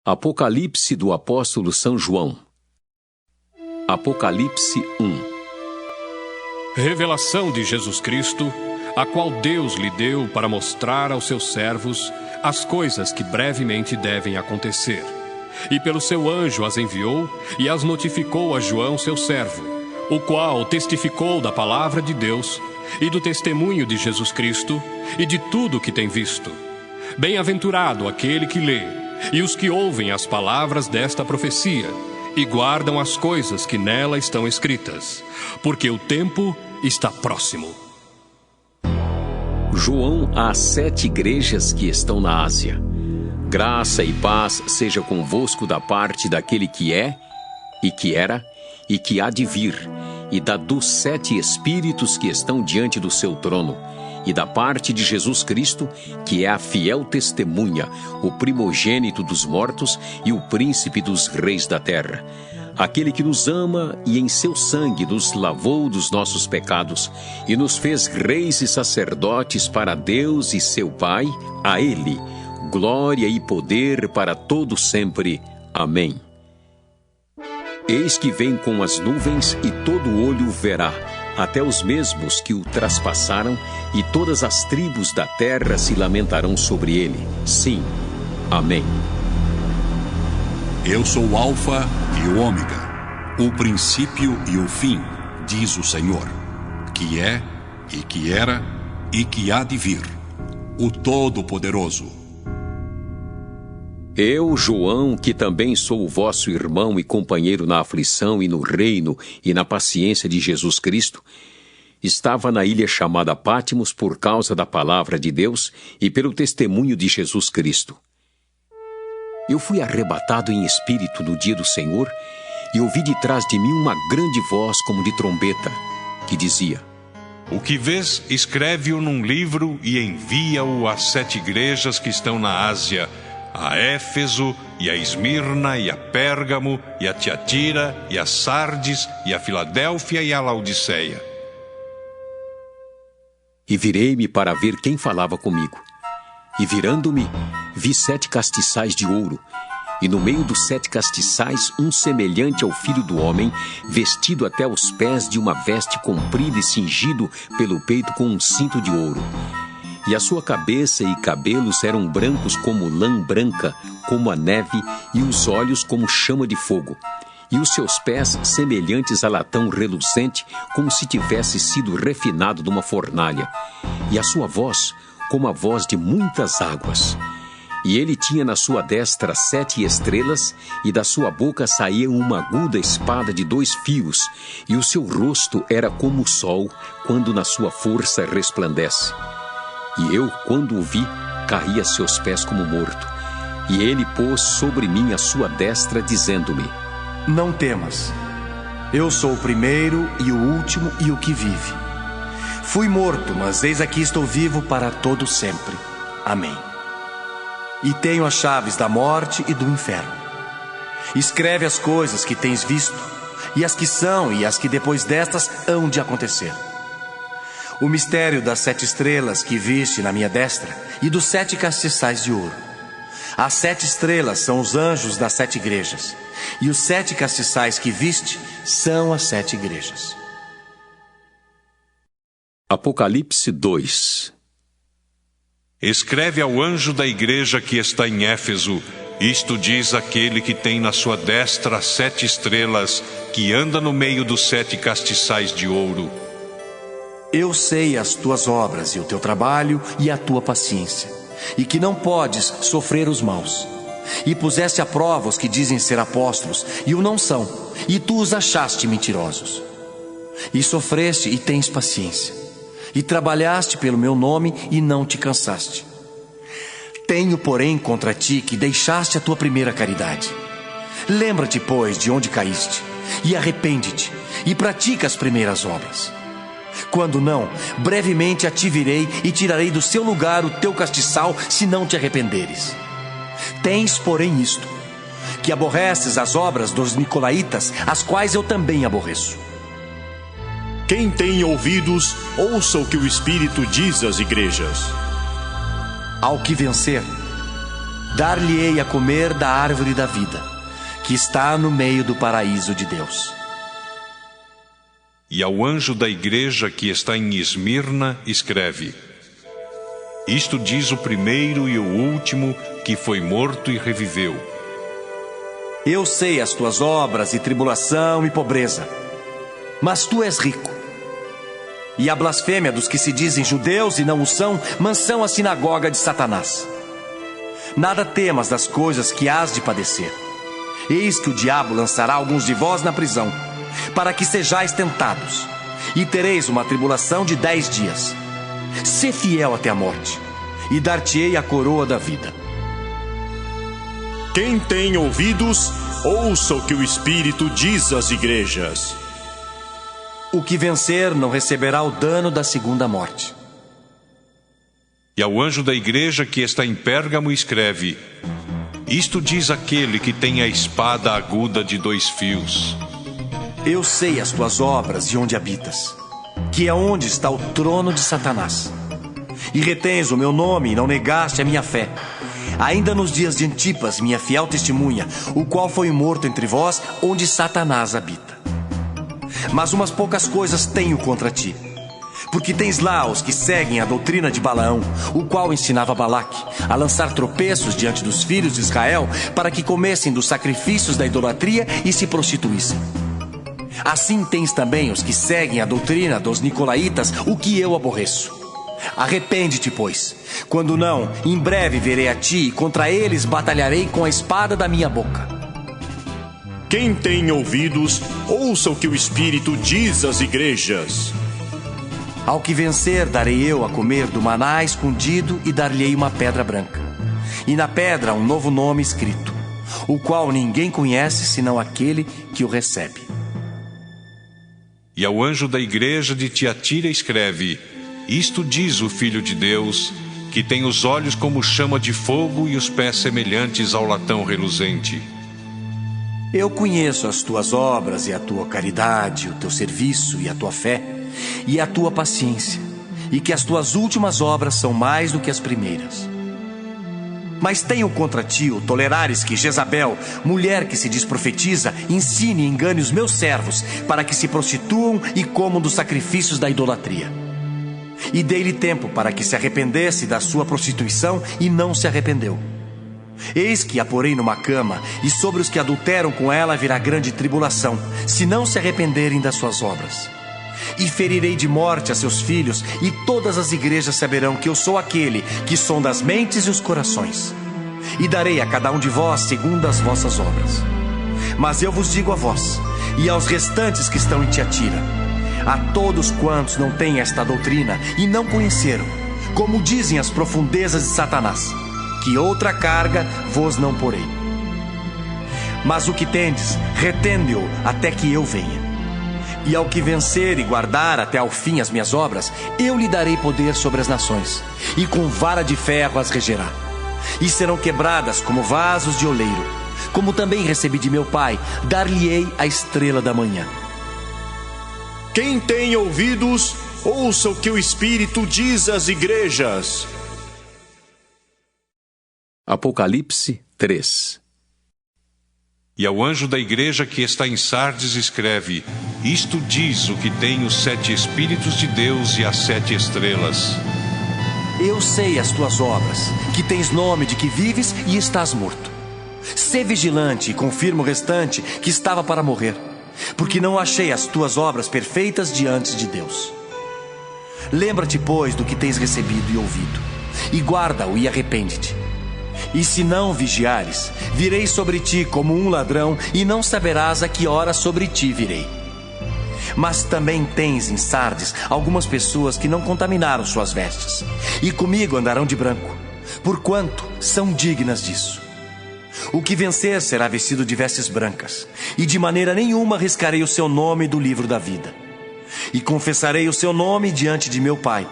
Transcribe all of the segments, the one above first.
Apocalipse do apóstolo São João. Apocalipse 1. Revelação de Jesus Cristo, a qual Deus lhe deu para mostrar aos seus servos as coisas que brevemente devem acontecer. E pelo seu anjo as enviou e as notificou a João, seu servo, o qual testificou da palavra de Deus e do testemunho de Jesus Cristo e de tudo o que tem visto. Bem-aventurado aquele que lê e os que ouvem as palavras desta profecia e guardam as coisas que nela estão escritas, porque o tempo está próximo. João às 7 igrejas que estão na Ásia. Graça e paz seja convosco da parte daquele que é, e que era, e que há de vir, e da dos 7 Espíritos que estão diante do seu trono, e da parte de Jesus Cristo, que é a fiel testemunha, o primogênito dos mortos e o príncipe dos reis da terra. Aquele que nos ama e em seu sangue nos lavou dos nossos pecados e nos fez reis e sacerdotes para Deus e seu Pai, a Ele, glória e poder para todo sempre. Amém. Eis que vem com as nuvens e todo olho o verá, até os mesmos que o traspassaram, e todas as tribos da terra se lamentarão sobre ele. Sim. Amém. Eu sou o Alfa e o Ômega, o princípio e o fim, diz o Senhor, que é, e que era, e que há de vir, o Todo-Poderoso. Eu, João, que também sou o vosso irmão e companheiro na aflição e no reino e na paciência de Jesus Cristo, estava na ilha chamada Patmos por causa da palavra de Deus e pelo testemunho de Jesus Cristo. Eu fui arrebatado em espírito no dia do Senhor e ouvi de trás de mim uma grande voz como de trombeta, que dizia: O que vês, escreve-o num livro e envia-o às 7 igrejas que estão na Ásia, a Éfeso, e a Esmirna, e a Pérgamo, e a Tiatira, e a Sardes, e a Filadélfia, e a Laodiceia. E virei-me para ver quem falava comigo. E virando-me, vi 7 castiçais de ouro, e no meio dos 7 castiçais um semelhante ao Filho do Homem, vestido até os pés de uma veste comprida e cingido pelo peito com um cinto de ouro. E a sua cabeça e cabelos eram brancos como lã branca, como a neve, e os olhos como chama de fogo. E os seus pés semelhantes a latão reluzente, como se tivesse sido refinado numa fornalha. E a sua voz, como a voz de muitas águas. E ele tinha na sua destra 7 estrelas, e da sua boca saía uma aguda espada de 2 fios, e o seu rosto era como o sol, quando na sua força resplandece. E eu, quando o vi, caí a seus pés como morto. E ele pôs sobre mim a sua destra, dizendo-me: Não temas. Eu sou o primeiro e o último e o que vive. Fui morto, mas eis aqui estou vivo para todo sempre. Amém. E tenho as chaves da morte e do inferno. Escreve as coisas que tens visto, e as que são e as que depois destas hão de acontecer. O mistério das 7 estrelas que viste na minha destra e dos 7 castiçais de ouro. As 7 estrelas são os anjos das 7 igrejas, e os 7 castiçais que viste são as 7 igrejas. Apocalipse 2. Escreve ao anjo da igreja que está em Éfeso: Isto diz aquele que tem na sua destra 7 estrelas, que anda no meio dos 7 castiçais de ouro. Eu sei as tuas obras e o teu trabalho e a tua paciência, e que não podes sofrer os maus. E puseste à prova os que dizem ser apóstolos e o não são, e tu os achaste mentirosos. E sofreste e tens paciência, e trabalhaste pelo meu nome e não te cansaste. Tenho, porém, contra ti que deixaste a tua primeira caridade. Lembra-te, pois, de onde caíste, e arrepende-te, e pratica as primeiras obras. Quando não, brevemente a ti virei e tirarei do seu lugar o teu castiçal, se não te arrependeres. Tens, porém, isto, que aborreces as obras dos nicolaítas, as quais eu também aborreço. Quem tem ouvidos, ouça o que o Espírito diz às igrejas. Ao que vencer, dar-lhe-ei a comer da árvore da vida, que está no meio do paraíso de Deus. E ao anjo da igreja que está em Esmirna, escreve: Isto diz o primeiro e o último, que foi morto e reviveu. Eu sei as tuas obras e tribulação e pobreza, mas tu és rico. E a blasfêmia dos que se dizem judeus e não o são, mansão a sinagoga de Satanás. Nada temas das coisas que hás de padecer. Eis que o diabo lançará alguns de vós na prisão, para que sejais tentados, e tereis uma tribulação de 10 dias. Sê fiel até a morte, e dar-te-ei a coroa da vida. Quem tem ouvidos, ouça o que o Espírito diz às igrejas. O que vencer não receberá o dano da segunda morte. E ao anjo da igreja que está em Pérgamo, escreve: Isto diz aquele que tem a espada aguda de 2 fios. Eu sei as tuas obras e onde habitas, que é onde está o trono de Satanás. E retens o meu nome e não negaste a minha fé, ainda nos dias de Antipas, minha fiel testemunha, o qual foi morto entre vós, onde Satanás habita. Mas umas poucas coisas tenho contra ti, porque tens lá os que seguem a doutrina de Balaão, o qual ensinava Balaque a lançar tropeços diante dos filhos de Israel, para que comessem dos sacrifícios da idolatria e se prostituíssem. Assim tens também os que seguem a doutrina dos nicolaítas, o que eu aborreço. Arrepende-te, pois. Quando não, em breve virei a ti, e contra eles batalharei com a espada da minha boca. Quem tem ouvidos, ouça o que o Espírito diz às igrejas. Ao que vencer, darei eu a comer do maná escondido e dar-lhe-ei uma pedra branca. E na pedra um novo nome escrito, o qual ninguém conhece senão aquele que o recebe. E ao anjo da igreja de Tiatira escreve: Isto diz o Filho de Deus, que tem os olhos como chama de fogo e os pés semelhantes ao latão reluzente. Eu conheço as tuas obras e a tua caridade, o teu serviço e a tua fé, e a tua paciência, e que as tuas últimas obras são mais do que as primeiras. Mas tenho contra ti o tolerares que Jezabel, mulher que se diz profetiza, ensine e engane os meus servos, para que se prostituam e comam dos sacrifícios da idolatria. E dei-lhe tempo para que se arrependesse da sua prostituição, e não se arrependeu. Eis que a porei numa cama, e sobre os que adulteram com ela virá grande tribulação, se não se arrependerem das suas obras. E ferirei de morte a seus filhos, e todas as igrejas saberão que eu sou aquele que sonda as mentes e os corações. E darei a cada um de vós segundo as vossas obras. Mas eu vos digo a vós, e aos restantes que estão em Tiatira, a todos quantos não têm esta doutrina e não conheceram, como dizem as profundezas de Satanás, que outra carga vos não porei. Mas o que tendes, retende-o até que eu venha. E ao que vencer e guardar até ao fim as minhas obras, eu lhe darei poder sobre as nações, e com vara de ferro as regerá. E serão quebradas como vasos de oleiro, como também recebi de meu Pai, dar-lhe-ei a estrela da manhã. Quem tem ouvidos, ouça o que o Espírito diz às igrejas. Apocalipse 3. E ao anjo da igreja que está em Sardes escreve: Isto diz o que tem os 7 Espíritos de Deus e as 7 estrelas. Eu sei as tuas obras, que tens nome de que vives e estás morto. Sê vigilante e confirma o restante que estava para morrer, porque não achei as tuas obras perfeitas diante de Deus. Lembra-te, pois, do que tens recebido e ouvido, e guarda-o e arrepende-te. E se não vigiares, virei sobre ti como um ladrão, e não saberás a que hora sobre ti virei. Mas também tens em Sardes algumas pessoas que não contaminaram suas vestes, e comigo andarão de branco, porquanto são dignas disso. O que vencer será vestido de vestes brancas, e de maneira nenhuma riscarei o seu nome do livro da vida. E confessarei o seu nome diante de meu Pai,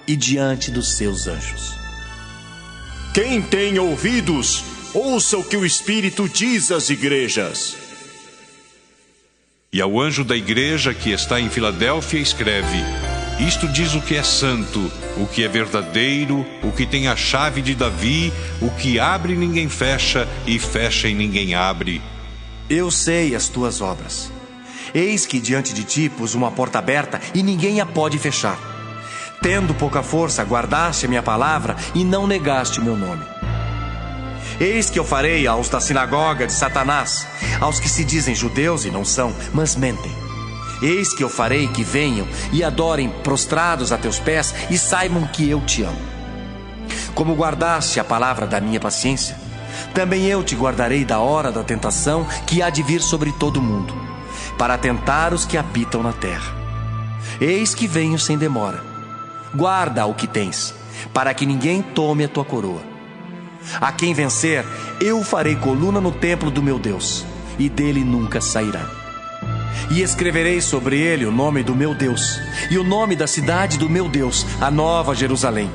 e diante dos seus anjos. Quem tem ouvidos, ouça o que o Espírito diz às igrejas. E ao anjo da igreja que está em Filadélfia escreve: Isto diz o que é santo, o que é verdadeiro, o que tem a chave de Davi, o que abre e ninguém fecha, e fecha e ninguém abre. Eu sei as tuas obras. Eis que diante de ti pus uma porta aberta e ninguém a pode fechar. Tendo pouca força, guardaste a minha palavra e não negaste o meu nome. Eis que eu farei aos da sinagoga de Satanás, aos que se dizem judeus e não são, mas mentem. Eis que eu farei que venham e adorem prostrados a teus pés e saibam que eu te amo. Como guardaste a palavra da minha paciência, também eu te guardarei da hora da tentação que há de vir sobre todo o mundo, para tentar os que habitam na terra. Eis que venho sem demora. Guarda o que tens, para que ninguém tome a tua coroa. A quem vencer, eu farei coluna no templo do meu Deus, e dele nunca sairá. E escreverei sobre ele o nome do meu Deus, e o nome da cidade do meu Deus, a nova Jerusalém,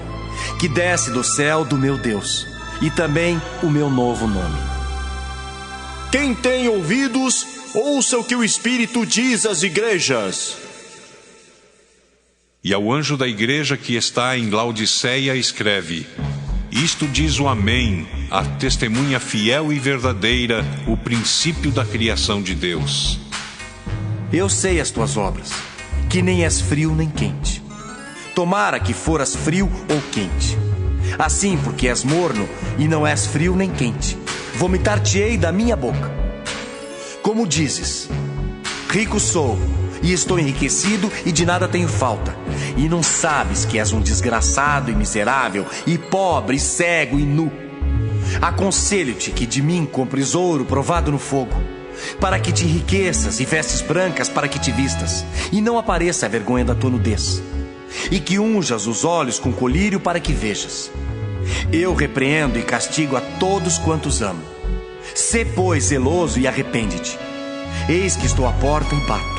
que desce do céu do meu Deus, e também o meu novo nome. Quem tem ouvidos, ouça o que o Espírito diz às igrejas. E ao anjo da igreja que está em Laodiceia escreve: Isto diz o Amém, a testemunha fiel e verdadeira, o princípio da criação de Deus. Eu sei as tuas obras, que nem és frio nem quente. Tomara que foras frio ou quente. Assim, porque és morno e não és frio nem quente, vomitar-te-ei da minha boca. Como dizes: rico sou, e estou enriquecido e de nada tenho falta, e não sabes que és um desgraçado e miserável, e pobre, e cego e nu. Aconselho-te que de mim compres ouro provado no fogo, para que te enriqueças, e vestes brancas para que te vistas, e não apareça a vergonha da tua nudez, e que unjas os olhos com colírio para que vejas. Eu repreendo e castigo a todos quantos amo. Sê, pois, zeloso e arrepende-te. Eis que estou à porta e bato.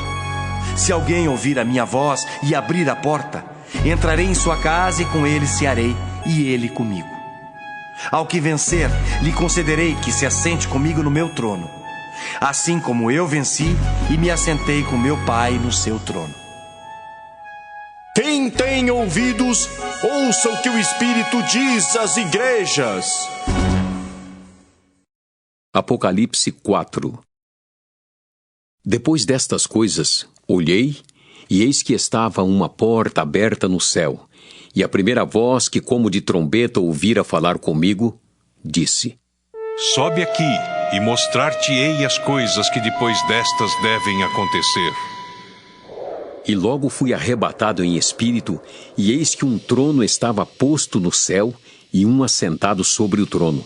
Se alguém ouvir a minha voz e abrir a porta, entrarei em sua casa e com ele cearei, e ele comigo. Ao que vencer, lhe concederei que se assente comigo no meu trono, assim como eu venci e me assentei com meu Pai no seu trono. Quem tem ouvidos, ouça o que o Espírito diz às igrejas. Apocalipse 4. Depois destas coisas, olhei, e eis que estava uma porta aberta no céu, e a primeira voz que como de trombeta ouvira falar comigo, disse: Sobe aqui, e mostrar-te-ei as coisas que depois destas devem acontecer. E logo fui arrebatado em espírito, e eis que um trono estava posto no céu, e um assentado sobre o trono.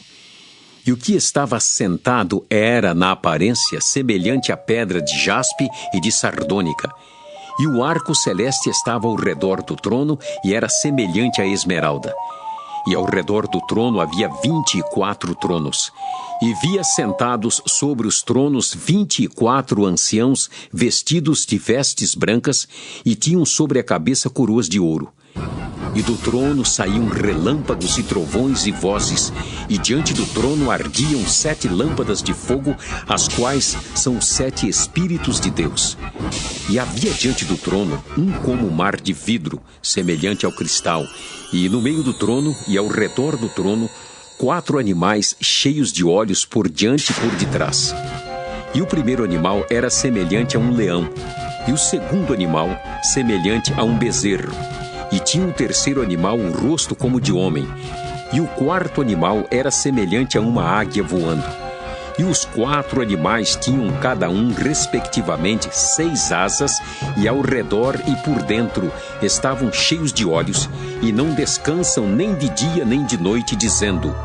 E o que estava assentado era, na aparência, semelhante à pedra de jaspe e de sardônica. E o arco celeste estava ao redor do trono, e era semelhante à esmeralda. E ao redor do trono havia 24 tronos. E via sentados sobre os tronos 24 anciãos, vestidos de vestes brancas, e tinham sobre a cabeça coroas de ouro. E do trono saíam relâmpagos e trovões e vozes, e diante do trono ardiam 7 lâmpadas de fogo, as quais são os 7 Espíritos de Deus. E havia diante do trono um como mar de vidro, semelhante ao cristal, e no meio do trono e ao redor do trono 4 animais cheios de olhos por diante e por detrás. E o primeiro animal era semelhante a um leão, e o segundo animal semelhante a um bezerro. E tinha um terceiro animal um rosto como de homem, e o quarto animal era semelhante a uma águia voando. E os 4 animais tinham cada um, respectivamente, 6 asas, e ao redor e por dentro estavam cheios de olhos, e não descansam nem de dia nem de noite, dizendo: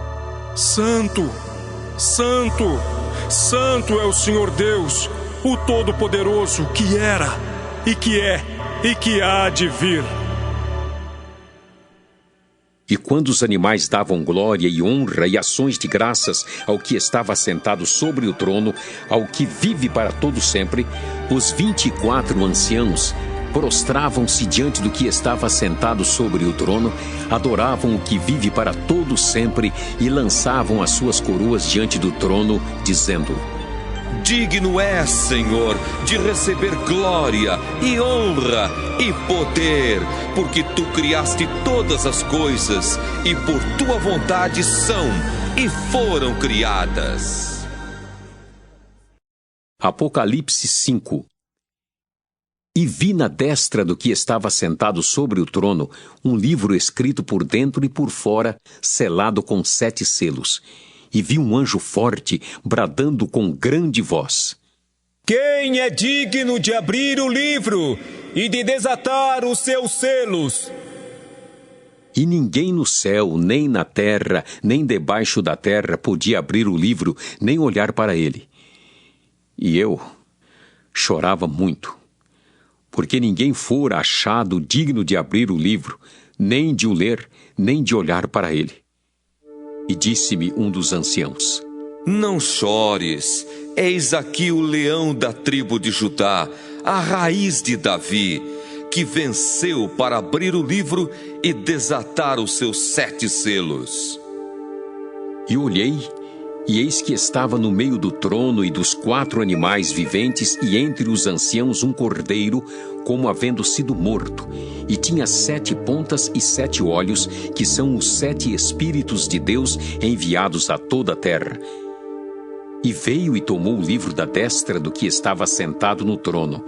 Santo, Santo, Santo é o Senhor Deus, o Todo-Poderoso, que era, e que é, e que há de vir. E quando os animais davam glória e honra e ações de graças ao que estava assentado sobre o trono, ao que vive para todo sempre, os 24 anciãos prostravam-se diante do que estava assentado sobre o trono, adoravam o que vive para todo sempre e lançavam as suas coroas diante do trono, dizendo: Digno és, Senhor, de receber glória e honra e poder, porque tu criaste todas as coisas e por tua vontade são e foram criadas. Apocalipse 5. E vi na destra do que estava sentado sobre o trono um livro escrito por dentro e por fora, selado com 7 selos. E vi um anjo forte, bradando com grande voz: Quem é digno de abrir o livro e de desatar os seus selos? E ninguém no céu, nem na terra, nem debaixo da terra podia abrir o livro, nem olhar para ele. E eu chorava muito, porque ninguém fora achado digno de abrir o livro, nem de o ler, nem de olhar para ele. E disse-me um dos anciãos: Não chores, eis aqui o leão da tribo de Judá, a raiz de Davi, que venceu para abrir o livro e desatar os seus 7 selos. E olhei, e eis que estava no meio do trono e dos 4 animais viventes, e entre os anciãos um cordeiro, como havendo sido morto, e tinha 7 pontas e 7 olhos, que são os 7 Espíritos de Deus enviados a toda a terra. E veio e tomou o livro da destra do que estava sentado no trono.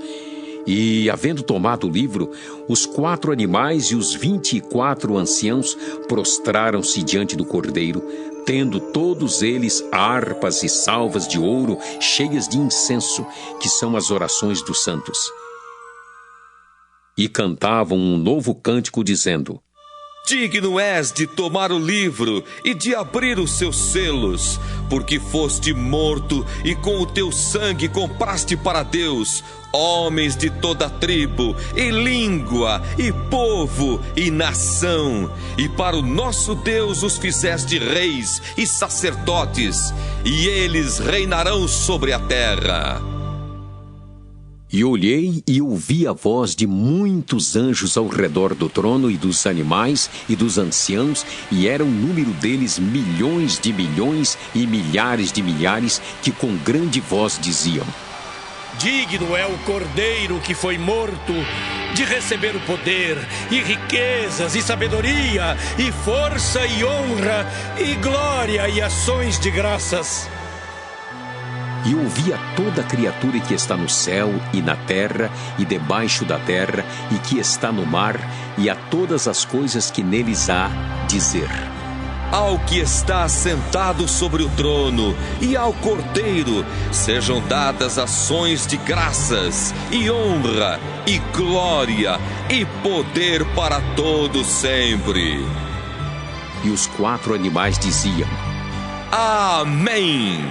E, havendo tomado o livro, os 4 animais e os 24 anciãos prostraram-se diante do cordeiro, tendo todos eles harpas e salvas de ouro cheias de incenso, que são as orações dos santos. E cantavam um novo cântico, dizendo: Digno és de tomar o livro e de abrir os seus selos, porque foste morto e com o teu sangue compraste para Deus homens de toda tribo, e língua, e povo, e nação, e para o nosso Deus os fizeste reis e sacerdotes, e eles reinarão sobre a terra. E olhei e ouvi a voz de muitos anjos ao redor do trono e dos animais e dos anciãos, e era o número deles milhões de milhões e milhares de milhares, que com grande voz diziam: Digno é o cordeiro que foi morto de receber o poder, e riquezas, e sabedoria, e força, e honra, e glória, e ações de graças. E ouvi a toda criatura que está no céu e na terra e debaixo da terra e que está no mar, e a todas as coisas que neles há, dizer: Ao que está sentado sobre o trono e ao Cordeiro sejam dadas ações de graças, e honra, e glória, e poder para todos sempre. E os 4 animais diziam: Amém!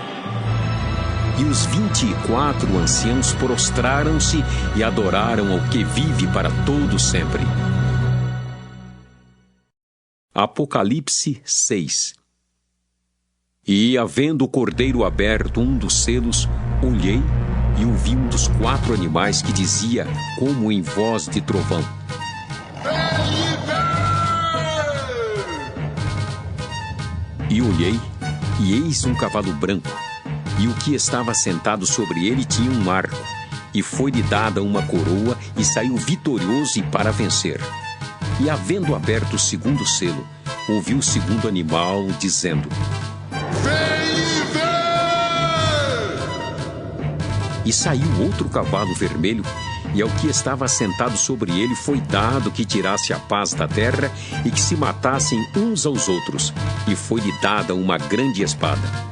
E os 24 anciãos prostraram-se e adoraram ao que vive para todo sempre. Apocalipse 6. E, havendo o cordeiro aberto um dos selos, olhei e ouvi um dos 4 animais que dizia, como em voz de trovão: E olhei, e eis um cavalo branco, e o que estava sentado sobre ele tinha um arco, e foi-lhe dada uma coroa, e saiu vitorioso e para vencer. E, havendo aberto o 2º selo, ouvi o 2º animal dizendo: Vem e vê! E saiu outro cavalo vermelho, e ao que estava sentado sobre ele foi dado que tirasse a paz da terra e que se matassem uns aos outros, e foi-lhe dada uma grande espada.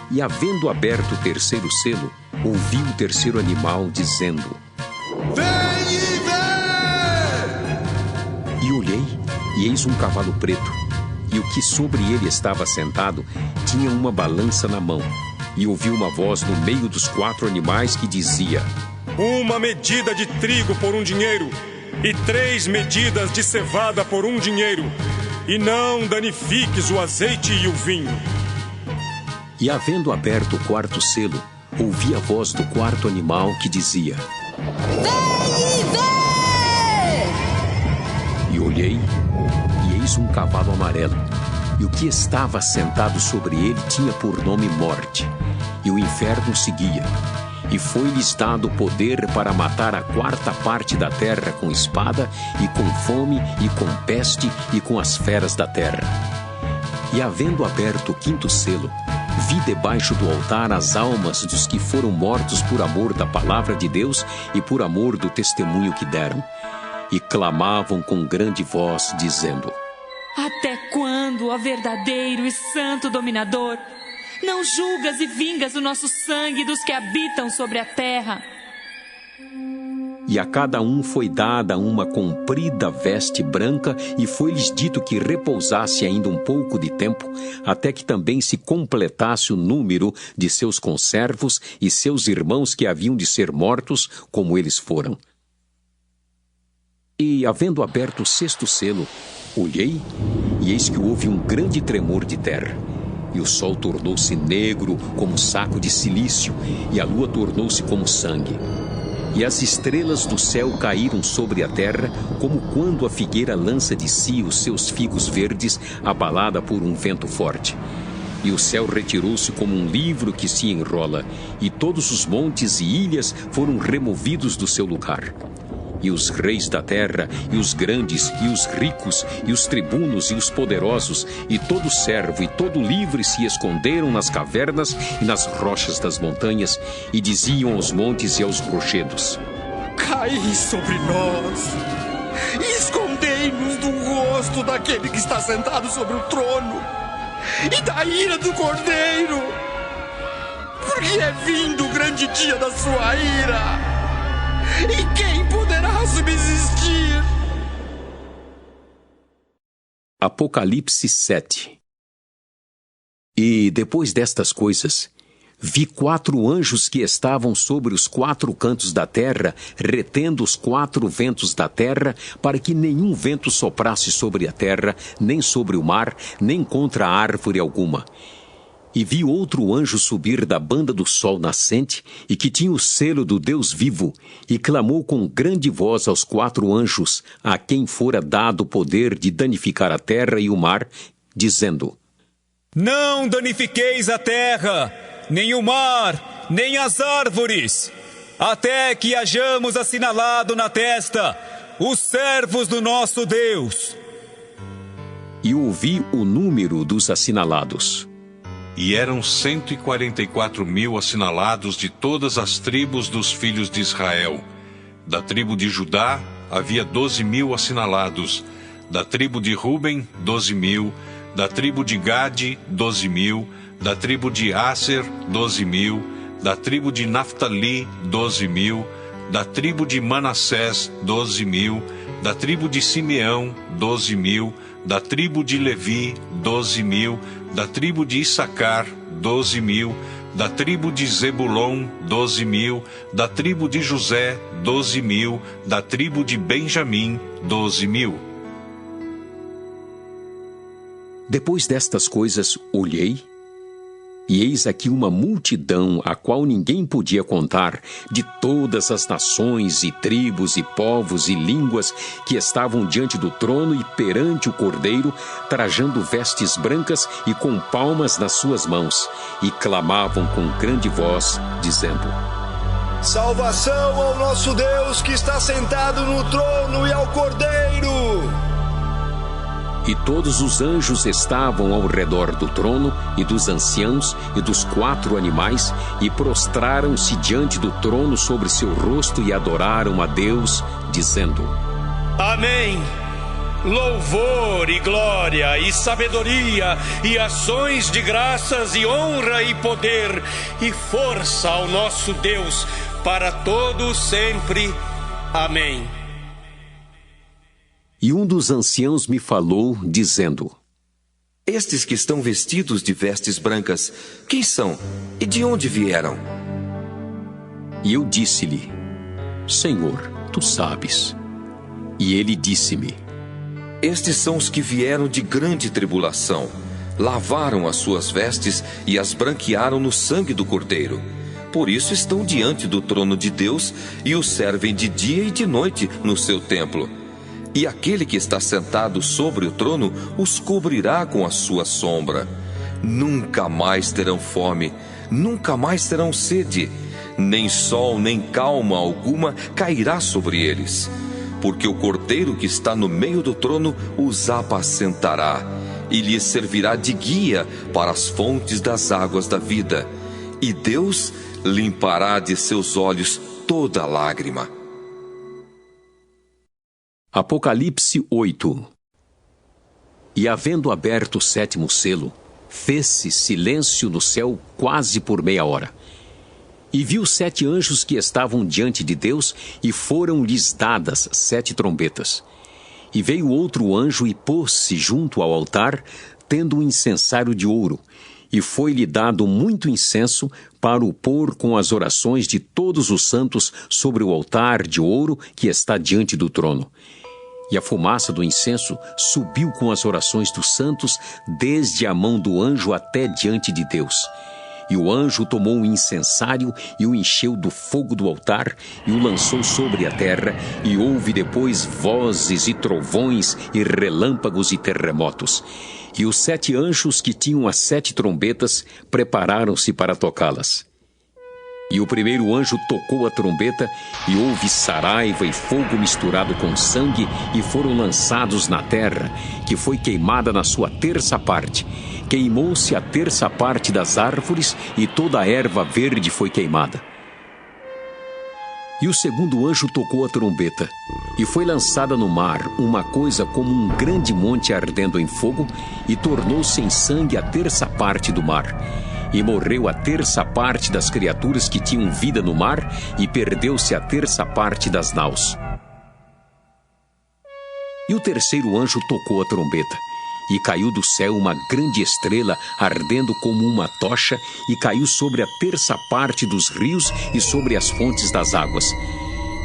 E, havendo aberto o 3º selo, ouvi o 3º animal dizendo: Vem e vê! E olhei, e eis um cavalo preto, e o que sobre ele estava sentado tinha uma balança na mão. E ouvi uma voz no meio dos 4 animais que dizia: Uma medida de trigo por 1 dinheiro, e 3 medidas de cevada por 1 dinheiro, e não danifiques o azeite e o vinho. E, havendo aberto o 4º selo, ouvi a voz do 4º animal que dizia: Vem e vê! E olhei, e eis um cavalo amarelo, e o que estava sentado sobre ele tinha por nome Morte, e o inferno seguia. E foi-lhes dado poder para matar a 4ª da terra com espada, e com fome, e com peste, e com as feras da terra. E havendo aberto o 5º selo, vi debaixo do altar as almas dos que foram mortos por amor da palavra de Deus e por amor do testemunho que deram. E clamavam com grande voz, dizendo: Até quando, ó verdadeiro e santo dominador, não julgas e vingas o nosso sangue dos que habitam sobre a terra? E a cada um foi dada uma comprida veste branca, e foi-lhes dito que repousasse ainda um pouco de tempo, até que também se completasse o número de seus conservos e seus irmãos que haviam de ser mortos, como eles foram. E, havendo aberto o 6º selo, olhei, e eis que houve um grande tremor de terra. E o sol tornou-se negro como saco de cilício, e a lua tornou-se como sangue. E as estrelas do céu caíram sobre a terra, como quando a figueira lança de si os seus figos verdes, abalada por um vento forte. E o céu retirou-se como um livro que se enrola, e todos os montes e ilhas foram removidos do seu lugar. E os reis da terra, e os grandes, e os ricos, e os tribunos, e os poderosos, e todo servo, e todo livre se esconderam nas cavernas e nas rochas das montanhas, e diziam aos montes e aos rochedos: Caí sobre nós, e escondei-nos do rosto daquele que está sentado sobre o trono, e da ira do Cordeiro, porque é vindo o grande dia da sua ira. E quem poderá subsistir? Apocalipse 7. E depois destas coisas, vi 4 anjos que estavam sobre os 4 cantos da terra, retendo os 4 ventos da terra, para que nenhum vento soprasse sobre a terra, nem sobre o mar, nem contra árvore alguma. E vi outro anjo subir da banda do sol nascente, e que tinha o selo do Deus vivo, e clamou com grande voz aos 4 anjos, a quem fora dado o poder de danificar a terra e o mar, dizendo: Não danifiqueis a terra, nem o mar, nem as árvores, até que hajamos assinalado na testa os servos do nosso Deus. E ouvi o número dos assinalados. E eram 144.000 assinalados de todas as tribos dos filhos de Israel. Da tribo de Judá havia 12.000 assinalados. Da tribo de Ruben, 12.000. Da tribo de Gade, 12.000. Da tribo de Aser, 12.000. Da tribo de Naftali, 12.000. Da tribo de Manassés, 12.000. Da tribo de Simeão, 12.000. Da tribo de Levi, 12.000. Da tribo de Issacar, 12.000, da tribo de Zebulon, 12.000, da tribo de José, 12.000, da tribo de Benjamim, 12.000. Depois destas coisas, olhei, e eis aqui uma multidão, a qual ninguém podia contar, de todas as nações e tribos e povos e línguas que estavam diante do trono e perante o Cordeiro, trajando vestes brancas e com palmas nas suas mãos, e clamavam com grande voz, dizendo: Salvação ao nosso Deus que está sentado no trono e ao Cordeiro! E todos os anjos estavam ao redor do trono, e dos anciãos, e dos 4 animais, e prostraram-se diante do trono sobre seu rosto e adoraram a Deus, dizendo: Amém! Louvor e glória e sabedoria e ações de graças e honra e poder e força ao nosso Deus para todo sempre. Amém. E um dos anciãos me falou, dizendo: Estes que estão vestidos de vestes brancas, quem são e de onde vieram? E eu disse-lhe: Senhor, tu sabes. E ele disse-me: Estes são os que vieram de grande tribulação, lavaram as suas vestes e as branquearam no sangue do Cordeiro. Por isso estão diante do trono de Deus e o servem de dia e de noite no seu templo. E aquele que está sentado sobre o trono os cobrirá com a sua sombra. Nunca mais terão fome, nunca mais terão sede, nem sol nem calma alguma cairá sobre eles, porque o Cordeiro que está no meio do trono os apacentará e lhes servirá de guia para as fontes das águas da vida, e Deus limpará de seus olhos toda lágrima. Apocalipse 8. E havendo aberto o 7º selo, fez-se silêncio no céu quase por meia hora. E viu 7 anjos que estavam diante de Deus, e foram-lhes dadas 7 trombetas. E veio outro anjo e pôs-se junto ao altar, tendo um incensário de ouro, e foi-lhe dado muito incenso para o pôr com as orações de todos os santos sobre o altar de ouro que está diante do trono. E a fumaça do incenso subiu com as orações dos santos desde a mão do anjo até diante de Deus. E o anjo tomou o incensário e o encheu do fogo do altar e o lançou sobre a terra, e houve depois vozes e trovões e relâmpagos e terremotos. E os 7 anjos que tinham as 7 trombetas prepararam-se para tocá-las. E o primeiro anjo tocou a trombeta, e houve saraiva e fogo misturado com sangue, e foram lançados na terra, que foi queimada na sua terça parte. Queimou-se a terça parte das árvores, e toda a erva verde foi queimada. E o segundo anjo tocou a trombeta, e foi lançada no mar uma coisa como um grande monte ardendo em fogo, e tornou-se em sangue a terça parte do mar. E morreu a terça parte das criaturas que tinham vida no mar, e perdeu-se a terça parte das naus. E o terceiro anjo tocou a trombeta, e caiu do céu uma grande estrela, ardendo como uma tocha, e caiu sobre a terça parte dos rios e sobre as fontes das águas.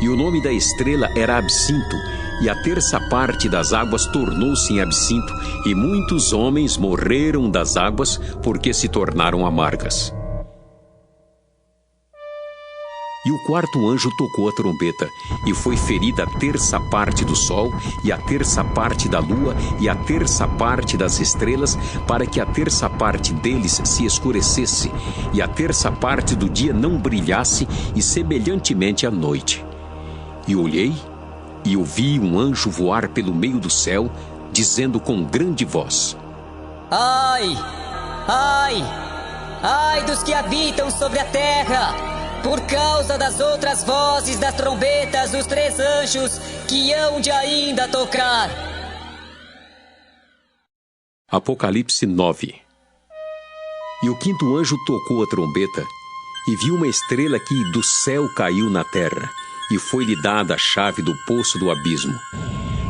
E o nome da estrela era Absinto, e a terça parte das águas tornou-se em absinto, e muitos homens morreram das águas, porque se tornaram amargas. E o quarto anjo tocou a trombeta, e foi ferida a terça parte do sol, e a terça parte da lua, e a terça parte das estrelas, para que a terça parte deles se escurecesse, e a terça parte do dia não brilhasse, e semelhantemente à noite. E olhei, e ouvi um anjo voar pelo meio do céu, dizendo com grande voz: Ai! Ai! Ai dos que habitam sobre a terra, por causa das outras vozes das trombetas dos 3 anjos que hão de ainda tocar. Apocalipse 9. E o quinto anjo tocou a trombeta, e viu uma estrela que do céu caiu na terra, e foi-lhe dada a chave do poço do abismo.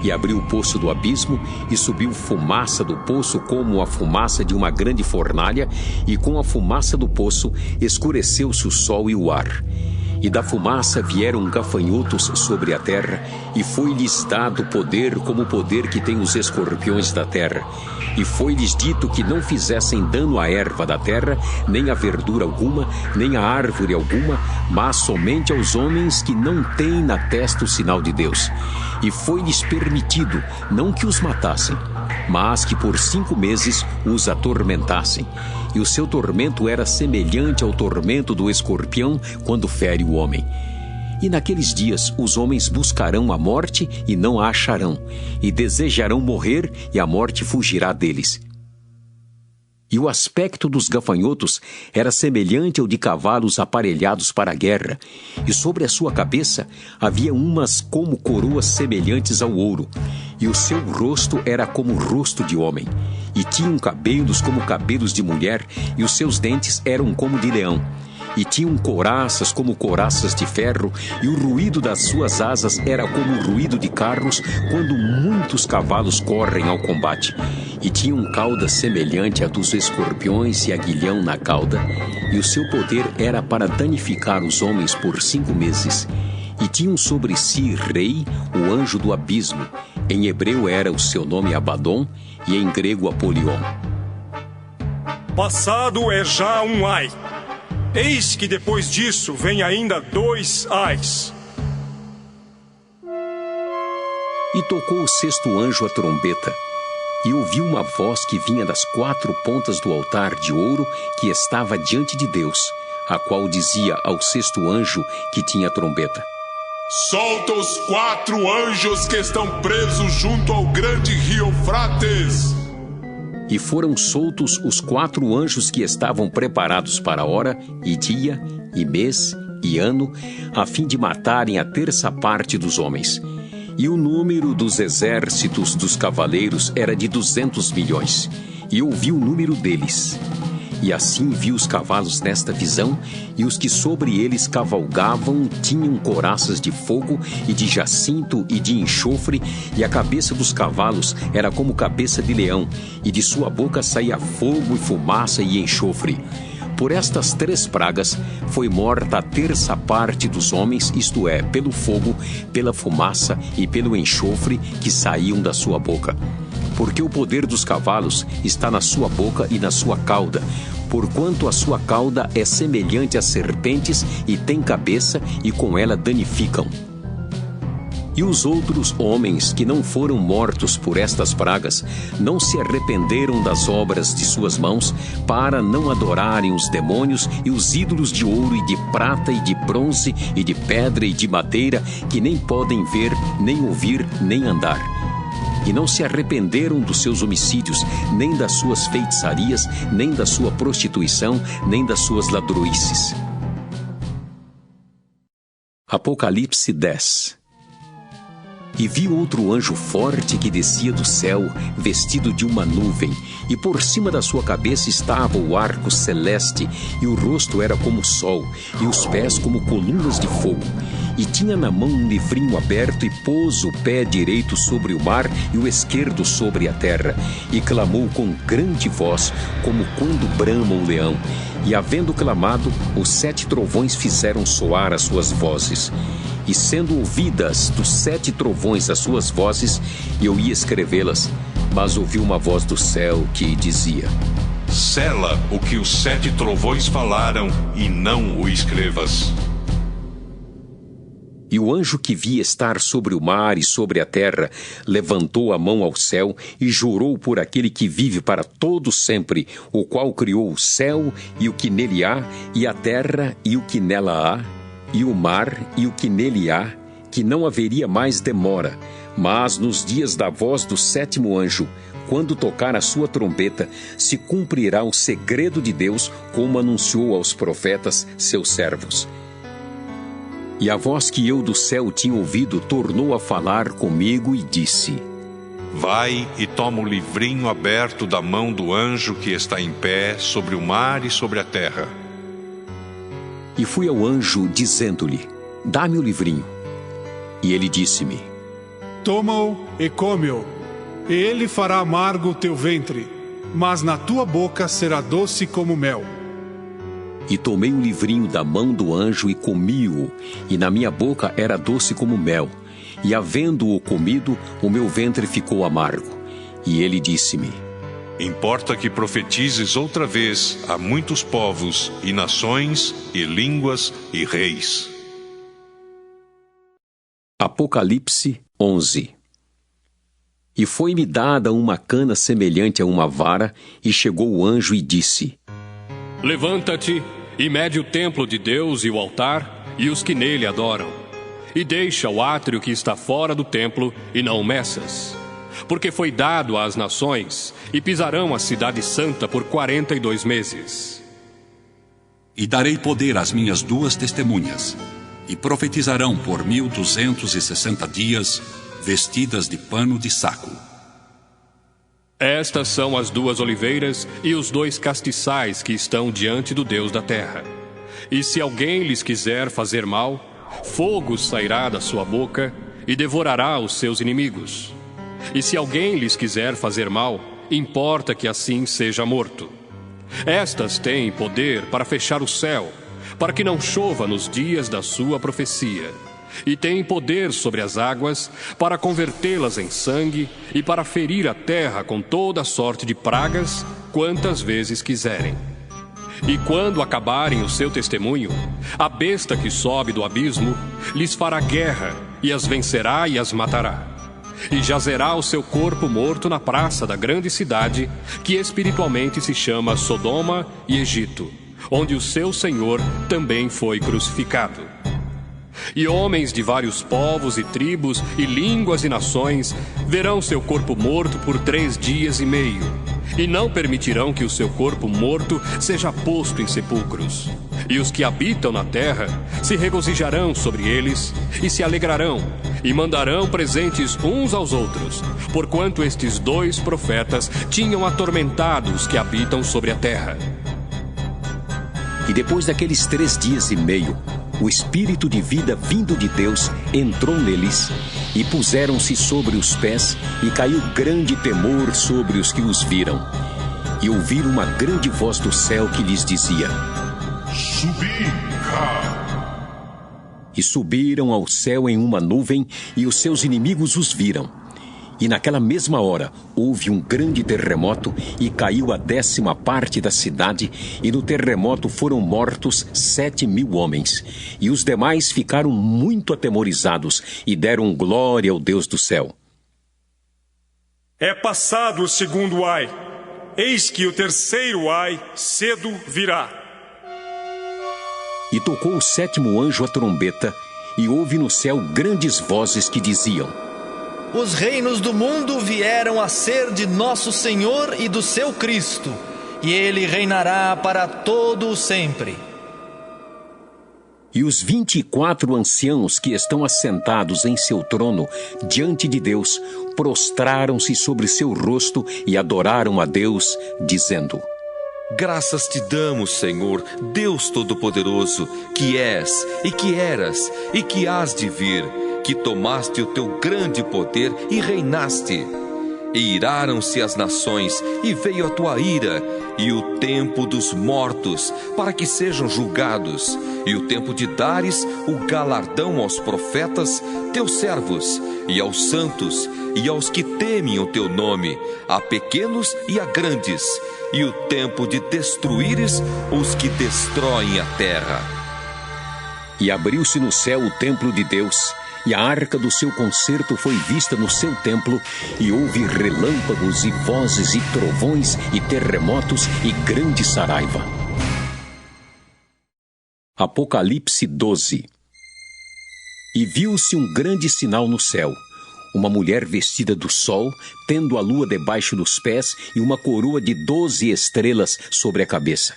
E abriu o poço do abismo, e subiu fumaça do poço como a fumaça de uma grande fornalha, e com a fumaça do poço escureceu-se o sol e o ar. E da fumaça vieram gafanhotos sobre a terra, e foi-lhes dado poder como o poder que tem os escorpiões da terra. E foi-lhes dito que não fizessem dano à erva da terra, nem à verdura alguma, nem à árvore alguma, mas somente aos homens que não têm na testa o sinal de Deus. E foi-lhes permitido, não que os matassem, mas que por 5 meses os atormentassem. E o seu tormento era semelhante ao tormento do escorpião quando fere o homem. E naqueles dias os homens buscarão a morte e não a acharão, e desejarão morrer e a morte fugirá deles. E o aspecto dos gafanhotos era semelhante ao de cavalos aparelhados para a guerra, e sobre a sua cabeça havia umas como coroas semelhantes ao ouro, e o seu rosto era como o rosto de homem, e tinham cabelos como cabelos de mulher, e os seus dentes eram como de leão. E tinham couraças como couraças de ferro, e o ruído das suas asas era como o ruído de carros quando muitos cavalos correm ao combate. E tinham cauda semelhante à dos escorpiões e aguilhão na cauda, e o seu poder era para danificar os homens por 5 meses. E tinham sobre si rei, o anjo do abismo. Em hebreu era o seu nome Abadom, e em grego Apolion. Passado é já um ai. Eis que depois disso vem ainda 2 ais. E tocou o 6º anjo a trombeta, E ouvi uma voz que vinha das 4 pontas do altar de ouro que estava diante de Deus, a qual dizia ao 6º anjo que tinha a trombeta: solta os 4 anjos que estão presos junto ao grande rio Eufrates. E foram soltos os 4 anjos que estavam preparados para a hora, e dia, e mês, e ano, a fim de matarem a 1/3 parte dos homens. E o número dos exércitos dos cavaleiros era de 200 milhões. E ouvi o número deles. E assim vi os cavalos nesta visão, e os que sobre eles cavalgavam tinham couraças de fogo, e de jacinto, e de enxofre, e a cabeça dos cavalos era como cabeça de leão, e de sua boca saía fogo e fumaça e enxofre. Por estas 3 pragas foi morta a 1/3 parte dos homens, isto é, pelo fogo, pela fumaça e pelo enxofre que saíam da sua boca. Porque o poder dos cavalos está na sua boca e na sua cauda, porquanto a sua cauda é semelhante a serpentes e tem cabeça, e com ela danificam. E os outros homens que não foram mortos por estas pragas não se arrependeram das obras de suas mãos, para não adorarem os demônios e os ídolos de ouro e de prata e de bronze e de pedra e de madeira, que nem podem ver, nem ouvir, nem andar. E não se arrependeram dos seus homicídios, nem das suas feitiçarias, nem da sua prostituição, nem das suas ladroices. Apocalipse 10. E vi outro anjo forte que descia do céu, vestido de uma nuvem, e por cima da sua cabeça estava o arco celeste, e o rosto era como o sol, e os pés como colunas de fogo. E tinha na mão um livrinho aberto, e pôs o pé direito sobre o mar e o esquerdo sobre a terra, e clamou com grande voz, como quando brama o leão. E havendo clamado, os 7 trovões fizeram soar as suas vozes. E sendo ouvidas dos 7 trovões as suas vozes, eu ia escrevê-las, mas ouvi uma voz do céu que dizia: sela o que os 7 trovões falaram, e não o escrevas. E o anjo que via estar sobre o mar e sobre a terra levantou a mão ao céu e jurou por aquele que vive para todo sempre, o qual criou o céu e o que nele há, e a terra e o que nela há, e o mar e o que nele há, que não haveria mais demora, mas nos dias da voz do 7º anjo, quando tocar a sua trombeta, se cumprirá o segredo de Deus, como anunciou aos profetas, seus servos. E a voz que eu do céu tinha ouvido tornou a falar comigo e disse: vai e toma o livrinho aberto da mão do anjo que está em pé sobre o mar e sobre a terra. E fui ao anjo dizendo-lhe: dá-me o livrinho. E ele disse-me: toma-o e come-o, e ele fará amargo o teu ventre, mas na tua boca será doce como mel. E tomei o livrinho da mão do anjo e comi-o, e na minha boca era doce como mel. E havendo-o comido, o meu ventre ficou amargo. E ele disse-me: importa que profetizes outra vez a muitos povos, e nações, e línguas, e reis. Apocalipse 11. E foi-me dada uma cana semelhante a uma vara, e chegou o anjo e disse: levanta-te e mede o templo de Deus e o altar e os que nele adoram, e deixa o átrio que está fora do templo e não o meças, porque foi dado às nações, e pisarão a cidade santa por 42 meses. E darei poder às minhas 2 testemunhas, e profetizarão por 1260 dias, vestidas de pano de saco. Estas são as 2 oliveiras e os 2 castiçais que estão diante do Deus da terra. E se alguém lhes quiser fazer mal, fogo sairá da sua boca e devorará os seus inimigos. E se alguém lhes quiser fazer mal, importa que assim seja morto. Estas têm poder para fechar o céu, para que não chova nos dias da sua profecia. E têm poder sobre as águas para convertê-las em sangue e para ferir a terra com toda sorte de pragas, quantas vezes quiserem. E quando acabarem o seu testemunho, a besta que sobe do abismo lhes fará guerra e as vencerá e as matará. e jazerá o seu corpo morto na praça da grande cidade, que espiritualmente se chama Sodoma e Egito, onde o seu Senhor também foi crucificado. E homens de vários povos e tribos e línguas e nações verão seu corpo morto por 3 dias e meio, e não permitirão que o seu corpo morto seja posto em sepulcros. E os que habitam na terra se regozijarão sobre eles e se alegrarão, e mandarão presentes uns aos outros, porquanto estes 2 profetas tinham atormentado os que habitam sobre a terra. E depois daqueles 3 dias e meio, o Espírito de vida vindo de Deus entrou neles, e puseram-se sobre os pés, e caiu grande temor sobre os que os viram. E ouviram uma grande voz do céu que lhes dizia: Subi cá. E subiram ao céu em uma nuvem, e os seus inimigos os viram. E naquela mesma hora houve um grande terremoto, e caiu a 10ª parte da cidade, e no terremoto foram mortos 7.000 homens. E os demais ficaram muito atemorizados, e deram glória ao Deus do céu. É passado o 2º ai, eis que o 3º ai cedo virá. E tocou o 7º anjo a trombeta, e houve no céu grandes vozes que diziam: Os reinos do mundo vieram a ser de nosso Senhor e do seu Cristo, e ele reinará para todo o sempre. E os 24 anciãos que estão assentados em seu trono diante de Deus prostraram-se sobre seu rosto e adoraram a Deus, dizendo: Graças te damos, Senhor, Deus Todo-Poderoso, que és, e que eras, e que hás de vir, que tomaste o teu grande poder e reinaste. E iraram-se as nações, e veio a tua ira, e o tempo dos mortos, para que sejam julgados, e o tempo de dares o galardão aos profetas, teus servos, e aos santos, e aos que temem o teu nome, a pequenos e a grandes, e o tempo de destruíres os que destroem a terra. E abriu-se no céu o templo de Deus, e a arca do seu concerto foi vista no seu templo, e houve relâmpagos e vozes e trovões e terremotos e grande saraiva. Apocalipse 12. E viu-se um grande sinal no céu, uma mulher vestida do sol, tendo a lua debaixo dos pés e uma coroa de 12 estrelas sobre a cabeça.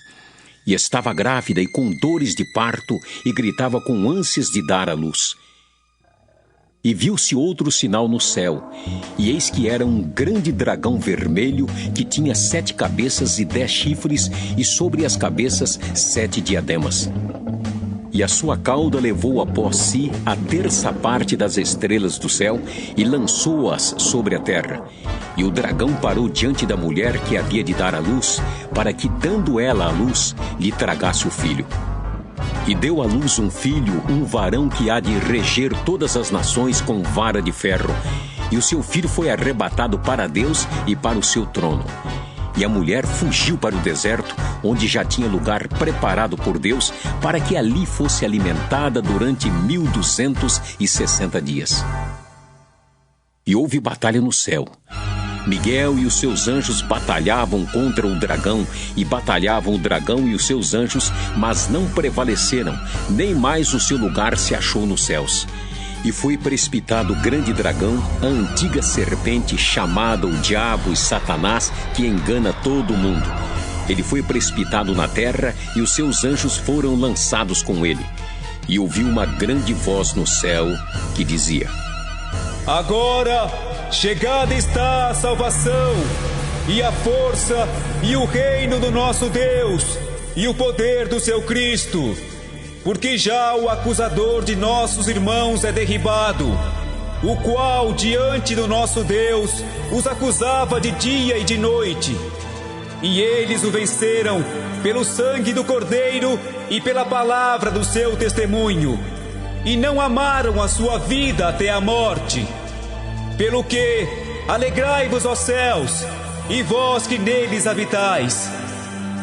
E estava grávida e com dores de parto, e gritava com ânsias de dar à luz. E viu-se outro sinal no céu, e eis que era um grande dragão vermelho, que tinha 7 cabeças e 10 chifres, e sobre as cabeças 7 diademas. E a sua cauda levou após si a 1/3 parte das estrelas do céu, e lançou-as sobre a terra. E o dragão parou diante da mulher que havia de dar à luz, para que, dando ela à luz, lhe tragasse o filho. E deu à luz um filho, um varão que há de reger todas as nações com vara de ferro. E o seu filho foi arrebatado para Deus e para o seu trono. E a mulher fugiu para o deserto, onde já tinha lugar preparado por Deus, para que ali fosse alimentada durante 1260 dias. E houve batalha no céu. Miguel e os seus anjos batalhavam contra o dragão, e batalhavam o dragão e os seus anjos, mas não prevaleceram, nem mais o seu lugar se achou nos céus. E foi precipitado o grande dragão, a antiga serpente, chamada o Diabo e Satanás, que engana todo o mundo. Ele foi precipitado na terra, e os seus anjos foram lançados com ele. E ouviu uma grande voz no céu que dizia: Agora chegada está a salvação, e a força, e o reino do nosso Deus, e o poder do seu Cristo, porque já o acusador de nossos irmãos é derribado, o qual diante do nosso Deus os acusava de dia e de noite. E eles o venceram pelo sangue do Cordeiro e pela palavra do seu testemunho, e não amaram a sua vida até a morte. Pelo que, alegrai-vos, ó céus, e vós que neles habitais.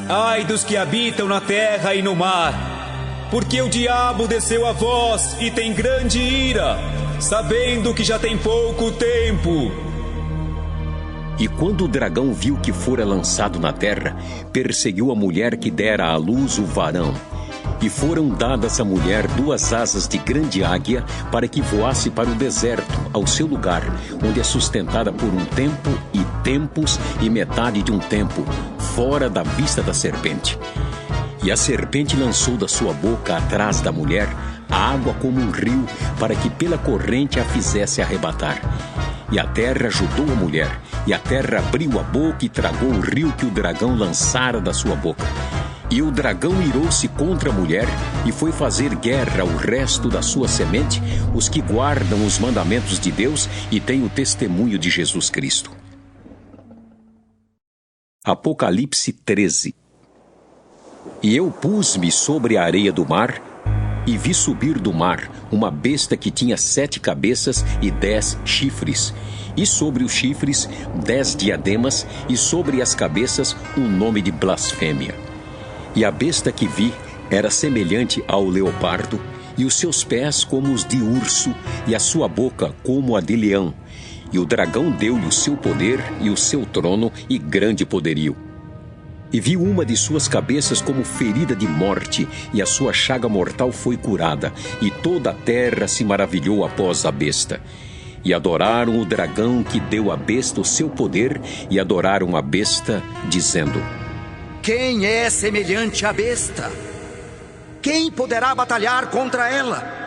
Ai dos que habitam na terra e no mar, porque o diabo desceu a vós e tem grande ira, sabendo que já tem pouco tempo. E quando o dragão viu que fora lançado na terra, perseguiu a mulher que dera à luz o varão. E foram dadas à mulher 2 asas de grande águia para que voasse para o deserto, ao seu lugar, onde é sustentada por um tempo e tempos e metade de um tempo, fora da vista da serpente. E a serpente lançou da sua boca atrás da mulher a água como um rio, para que pela corrente a fizesse arrebatar. E a terra ajudou a mulher, e a terra abriu a boca e tragou o rio que o dragão lançara da sua boca. E o dragão irou-se contra a mulher e foi fazer guerra ao resto da sua semente, os que guardam os mandamentos de Deus e têm o testemunho de Jesus Cristo. Apocalipse 13. E eu pus-me sobre a areia do mar, e vi subir do mar uma besta que tinha 7 cabeças e 10 chifres, e sobre os chifres 10 diademas, e sobre as cabeças um nome de blasfêmia. E a besta que vi era semelhante ao leopardo, e os seus pés como os de urso, e a sua boca como a de leão. E o dragão deu-lhe o seu poder e o seu trono e grande poderio. E vi uma de suas cabeças como ferida de morte, e a sua chaga mortal foi curada, e toda a terra se maravilhou após a besta. E adoraram o dragão que deu à besta o seu poder, e adoraram a besta, dizendo: Quem é semelhante à besta? Quem poderá batalhar contra ela?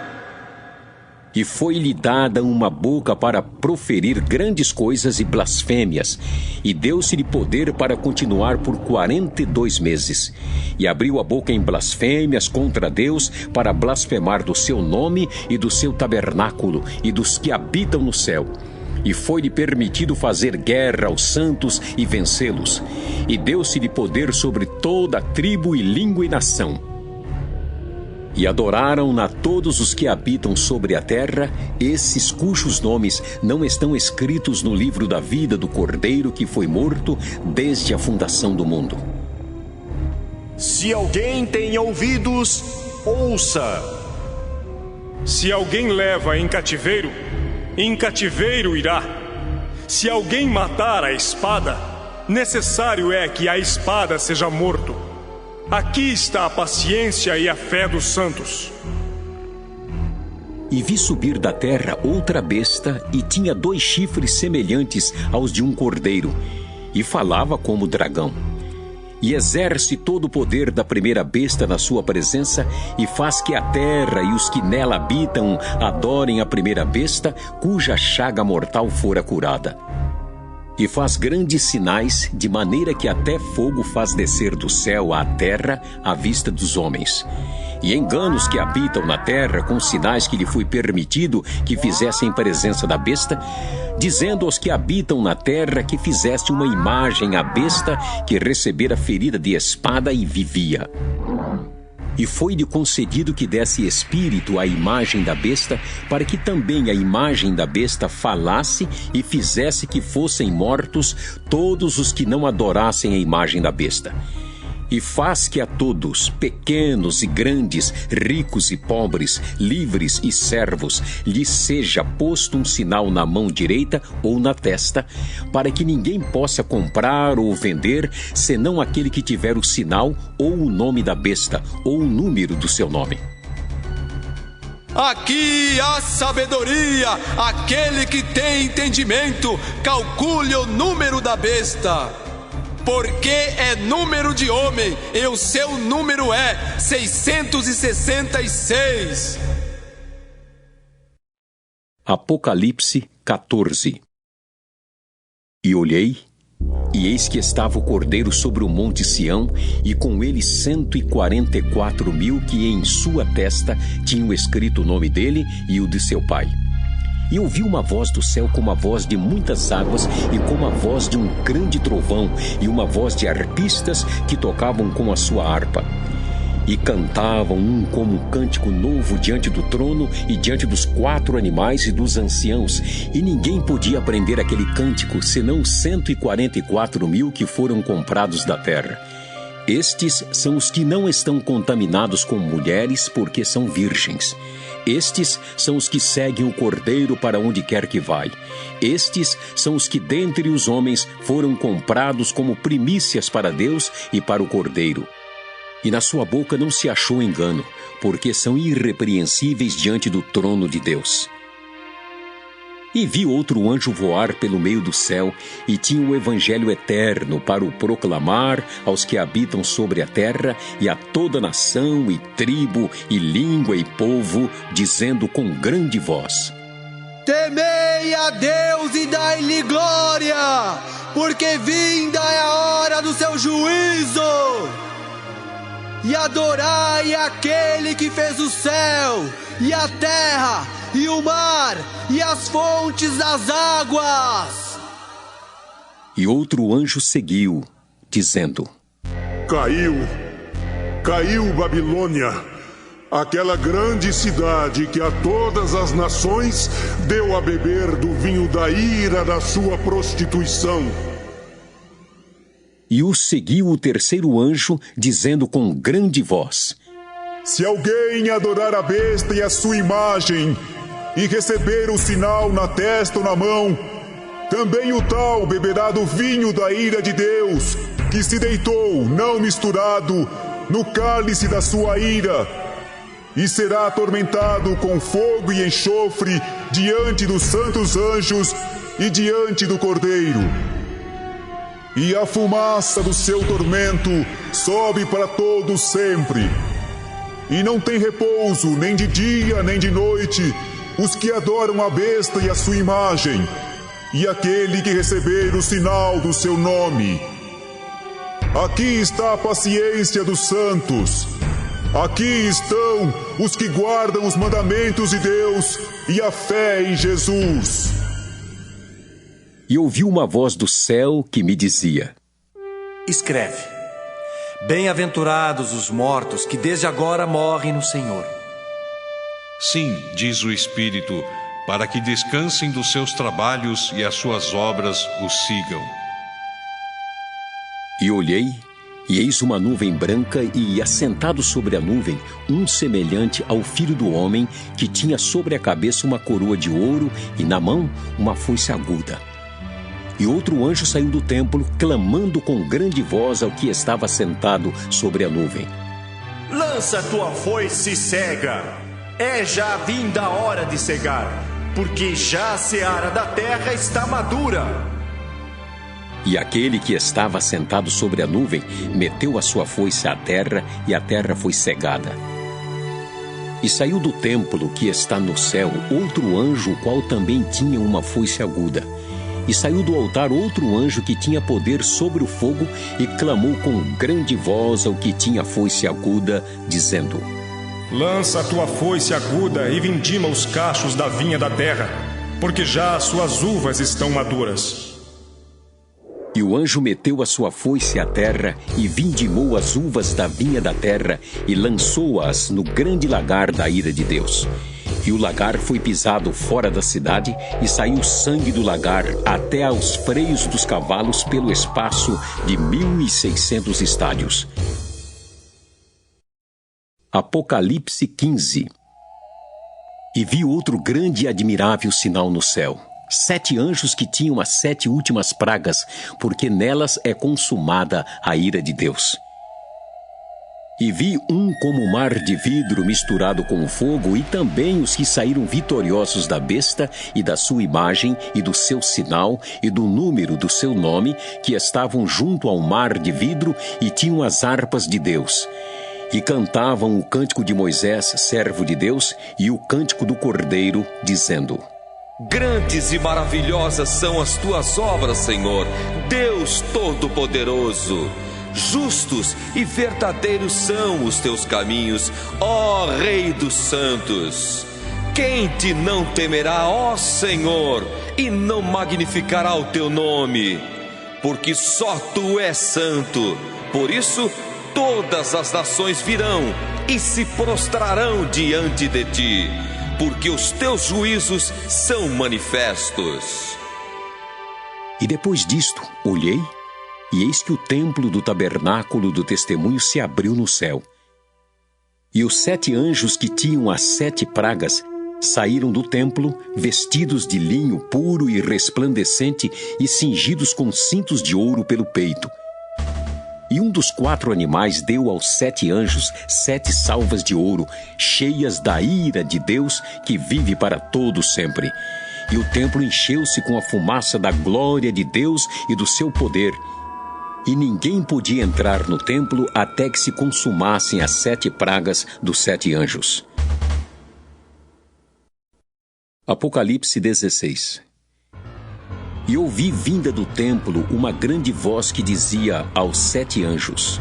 E foi-lhe dada uma boca para proferir grandes coisas e blasfêmias, e deu-se-lhe poder para continuar por 42 meses. E abriu a boca em blasfêmias contra Deus, para blasfemar do seu nome e do seu tabernáculo, e dos que habitam no céu. E foi-lhe permitido fazer guerra aos santos e vencê-los. E deu-se-lhe poder sobre toda a tribo e língua e nação. E adoraram-na todos os que habitam sobre a terra, esses cujos nomes não estão escritos no livro da vida do Cordeiro que foi morto desde a fundação do mundo. Se alguém tem ouvidos, ouça. Se alguém leva em cativeiro irá. Se alguém matar a espada, necessário é que a espada seja morto. Aqui está a paciência e a fé dos santos. E vi subir da terra outra besta, e tinha 2 chifres semelhantes aos de um cordeiro, e falava como dragão. E exerce todo o poder da primeira besta na sua presença, e faz que a terra e os que nela habitam adorem a primeira besta, cuja chaga mortal fora curada. E faz grandes sinais, de maneira que até fogo faz descer do céu à terra à vista dos homens. E engana os que habitam na terra com sinais que lhe foi permitido que fizessem em presença da besta, dizendo aos que habitam na terra que fizesse uma imagem à besta que recebera ferida de espada e vivia. E foi-lhe concedido que desse espírito à imagem da besta, para que também a imagem da besta falasse e fizesse que fossem mortos todos os que não adorassem a imagem da besta. E faz que a todos, pequenos e grandes, ricos e pobres, livres e servos, lhes seja posto um sinal na mão direita ou na testa, para que ninguém possa comprar ou vender, senão aquele que tiver o sinal ou o nome da besta, ou o número do seu nome. Aqui há sabedoria, aquele que tem entendimento, calcule o número da besta. Porque é número de homem, e o seu número é 666. Apocalipse 14. E olhei, e eis que estava o Cordeiro sobre o monte Sião, e com ele 144.000 que em sua testa tinham escrito o nome dele e o de seu pai. E ouvi uma voz do céu como a voz de muitas águas e como a voz de um grande trovão e uma voz de arpistas que tocavam com a sua harpa. E cantavam um como um cântico novo diante do trono e diante dos 4 animais e dos anciãos. E ninguém podia aprender aquele cântico, senão os 144.000 que foram comprados da terra. Estes são os que não estão contaminados com mulheres, porque são virgens. Estes são os que seguem o Cordeiro para onde quer que vai. Estes são os que dentre os homens foram comprados como primícias para Deus e para o Cordeiro. E na sua boca não se achou engano, porque são irrepreensíveis diante do trono de Deus. E vi outro anjo voar pelo meio do céu, e tinha o evangelho eterno para o proclamar aos que habitam sobre a terra, e a toda nação, e tribo, e língua, e povo, dizendo com grande voz: Temei a Deus e dai-lhe glória, porque vinda é a hora do seu juízo. E adorai aquele que fez o céu, e a terra, e o mar, e as fontes das águas. E outro anjo seguiu, dizendo: Caiu Babilônia, aquela grande cidade que a todas as nações deu a beber do vinho da ira da sua prostituição. E o seguiu o terceiro anjo, dizendo com grande voz: Se alguém adorar a besta e a sua imagem, e receber o sinal na testa ou na mão, também o tal beberá do vinho da ira de Deus, que se deitou, não misturado, no cálice da sua ira, e será atormentado com fogo e enxofre diante dos santos anjos e diante do Cordeiro. E a fumaça do seu tormento sobe para todos sempre. E não tem repouso, nem de dia, nem de noite, os que adoram a besta e a sua imagem, e aquele que receber o sinal do seu nome. Aqui está a paciência dos santos. Aqui estão os que guardam os mandamentos de Deus e a fé em Jesus. E ouvi uma voz do céu que me dizia: Escreve: Bem-aventurados os mortos que desde agora morrem no Senhor. Sim, diz o Espírito, para que descansem dos seus trabalhos e as suas obras os sigam. E olhei, e eis uma nuvem branca, e assentado sobre a nuvem, um semelhante ao Filho do Homem, que tinha sobre a cabeça uma coroa de ouro, e na mão uma foice aguda. E outro anjo saiu do templo, clamando com grande voz ao que estava sentado sobre a nuvem: Lança tua foice cega, é já vinda a hora de cegar, porque já a seara da terra está madura. E aquele que estava sentado sobre a nuvem meteu a sua foice à terra, e a terra foi cegada. E saiu do templo que está no céu outro anjo, o qual também tinha uma foice aguda. E saiu do altar outro anjo que tinha poder sobre o fogo, e clamou com grande voz ao que tinha foice aguda, dizendo: Lança a tua foice aguda e vindima os cachos da vinha da terra, porque já as suas uvas estão maduras. E o anjo meteu a sua foice à terra, e vindimou as uvas da vinha da terra, e lançou-as no grande lagar da ira de Deus. E o lagar foi pisado fora da cidade, e saiu sangue do lagar até aos freios dos cavalos pelo espaço de 1.600 estádios. Apocalipse 15. E vi outro grande e admirável sinal no céu: 7 anjos que tinham as 7 últimas pragas, porque nelas é consumada a ira de Deus. E vi um como mar de vidro misturado com fogo, e também os que saíram vitoriosos da besta e da sua imagem e do seu sinal e do número do seu nome, que estavam junto ao mar de vidro e tinham as harpas de Deus. E cantavam o cântico de Moisés, servo de Deus, e o cântico do Cordeiro, dizendo: Grandes e maravilhosas são as tuas obras, Senhor, Deus Todo-Poderoso. Justos e verdadeiros são os teus caminhos, ó Rei dos Santos. Quem te não temerá, ó Senhor, e não magnificará o teu nome? Porque só tu és santo. Por isso, todas as nações virão e se prostrarão diante de ti, porque os teus juízos são manifestos. E depois disto, olhei, E eis que o templo do tabernáculo do testemunho se abriu no céu. E os 7 anjos que tinham as 7 pragas saíram do templo, vestidos de linho puro e resplandecente e cingidos com cintos de ouro pelo peito. E um dos 4 animais deu aos 7 anjos 7 salvas de ouro, cheias da ira de Deus que vive para todo sempre. E o templo encheu-se com a fumaça da glória de Deus e do seu poder. E ninguém podia entrar no templo até que se consumassem as 7 pragas dos 7 anjos. Apocalipse 16. E ouvi vinda do templo uma grande voz que dizia aos 7 anjos: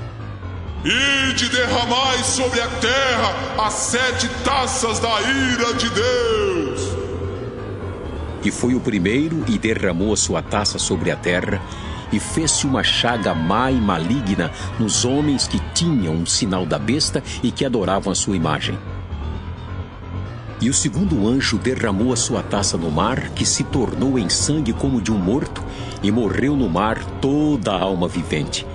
Ide derramai sobre a terra as 7 taças da ira de Deus. E foi o primeiro e derramou a sua taça sobre a terra, e fez-se uma chaga má e maligna nos homens que tinham um sinal da besta e que adoravam a sua imagem. E o segundo anjo derramou a sua taça no mar, que se tornou em sangue como de um morto, e morreu no mar toda a alma vivente.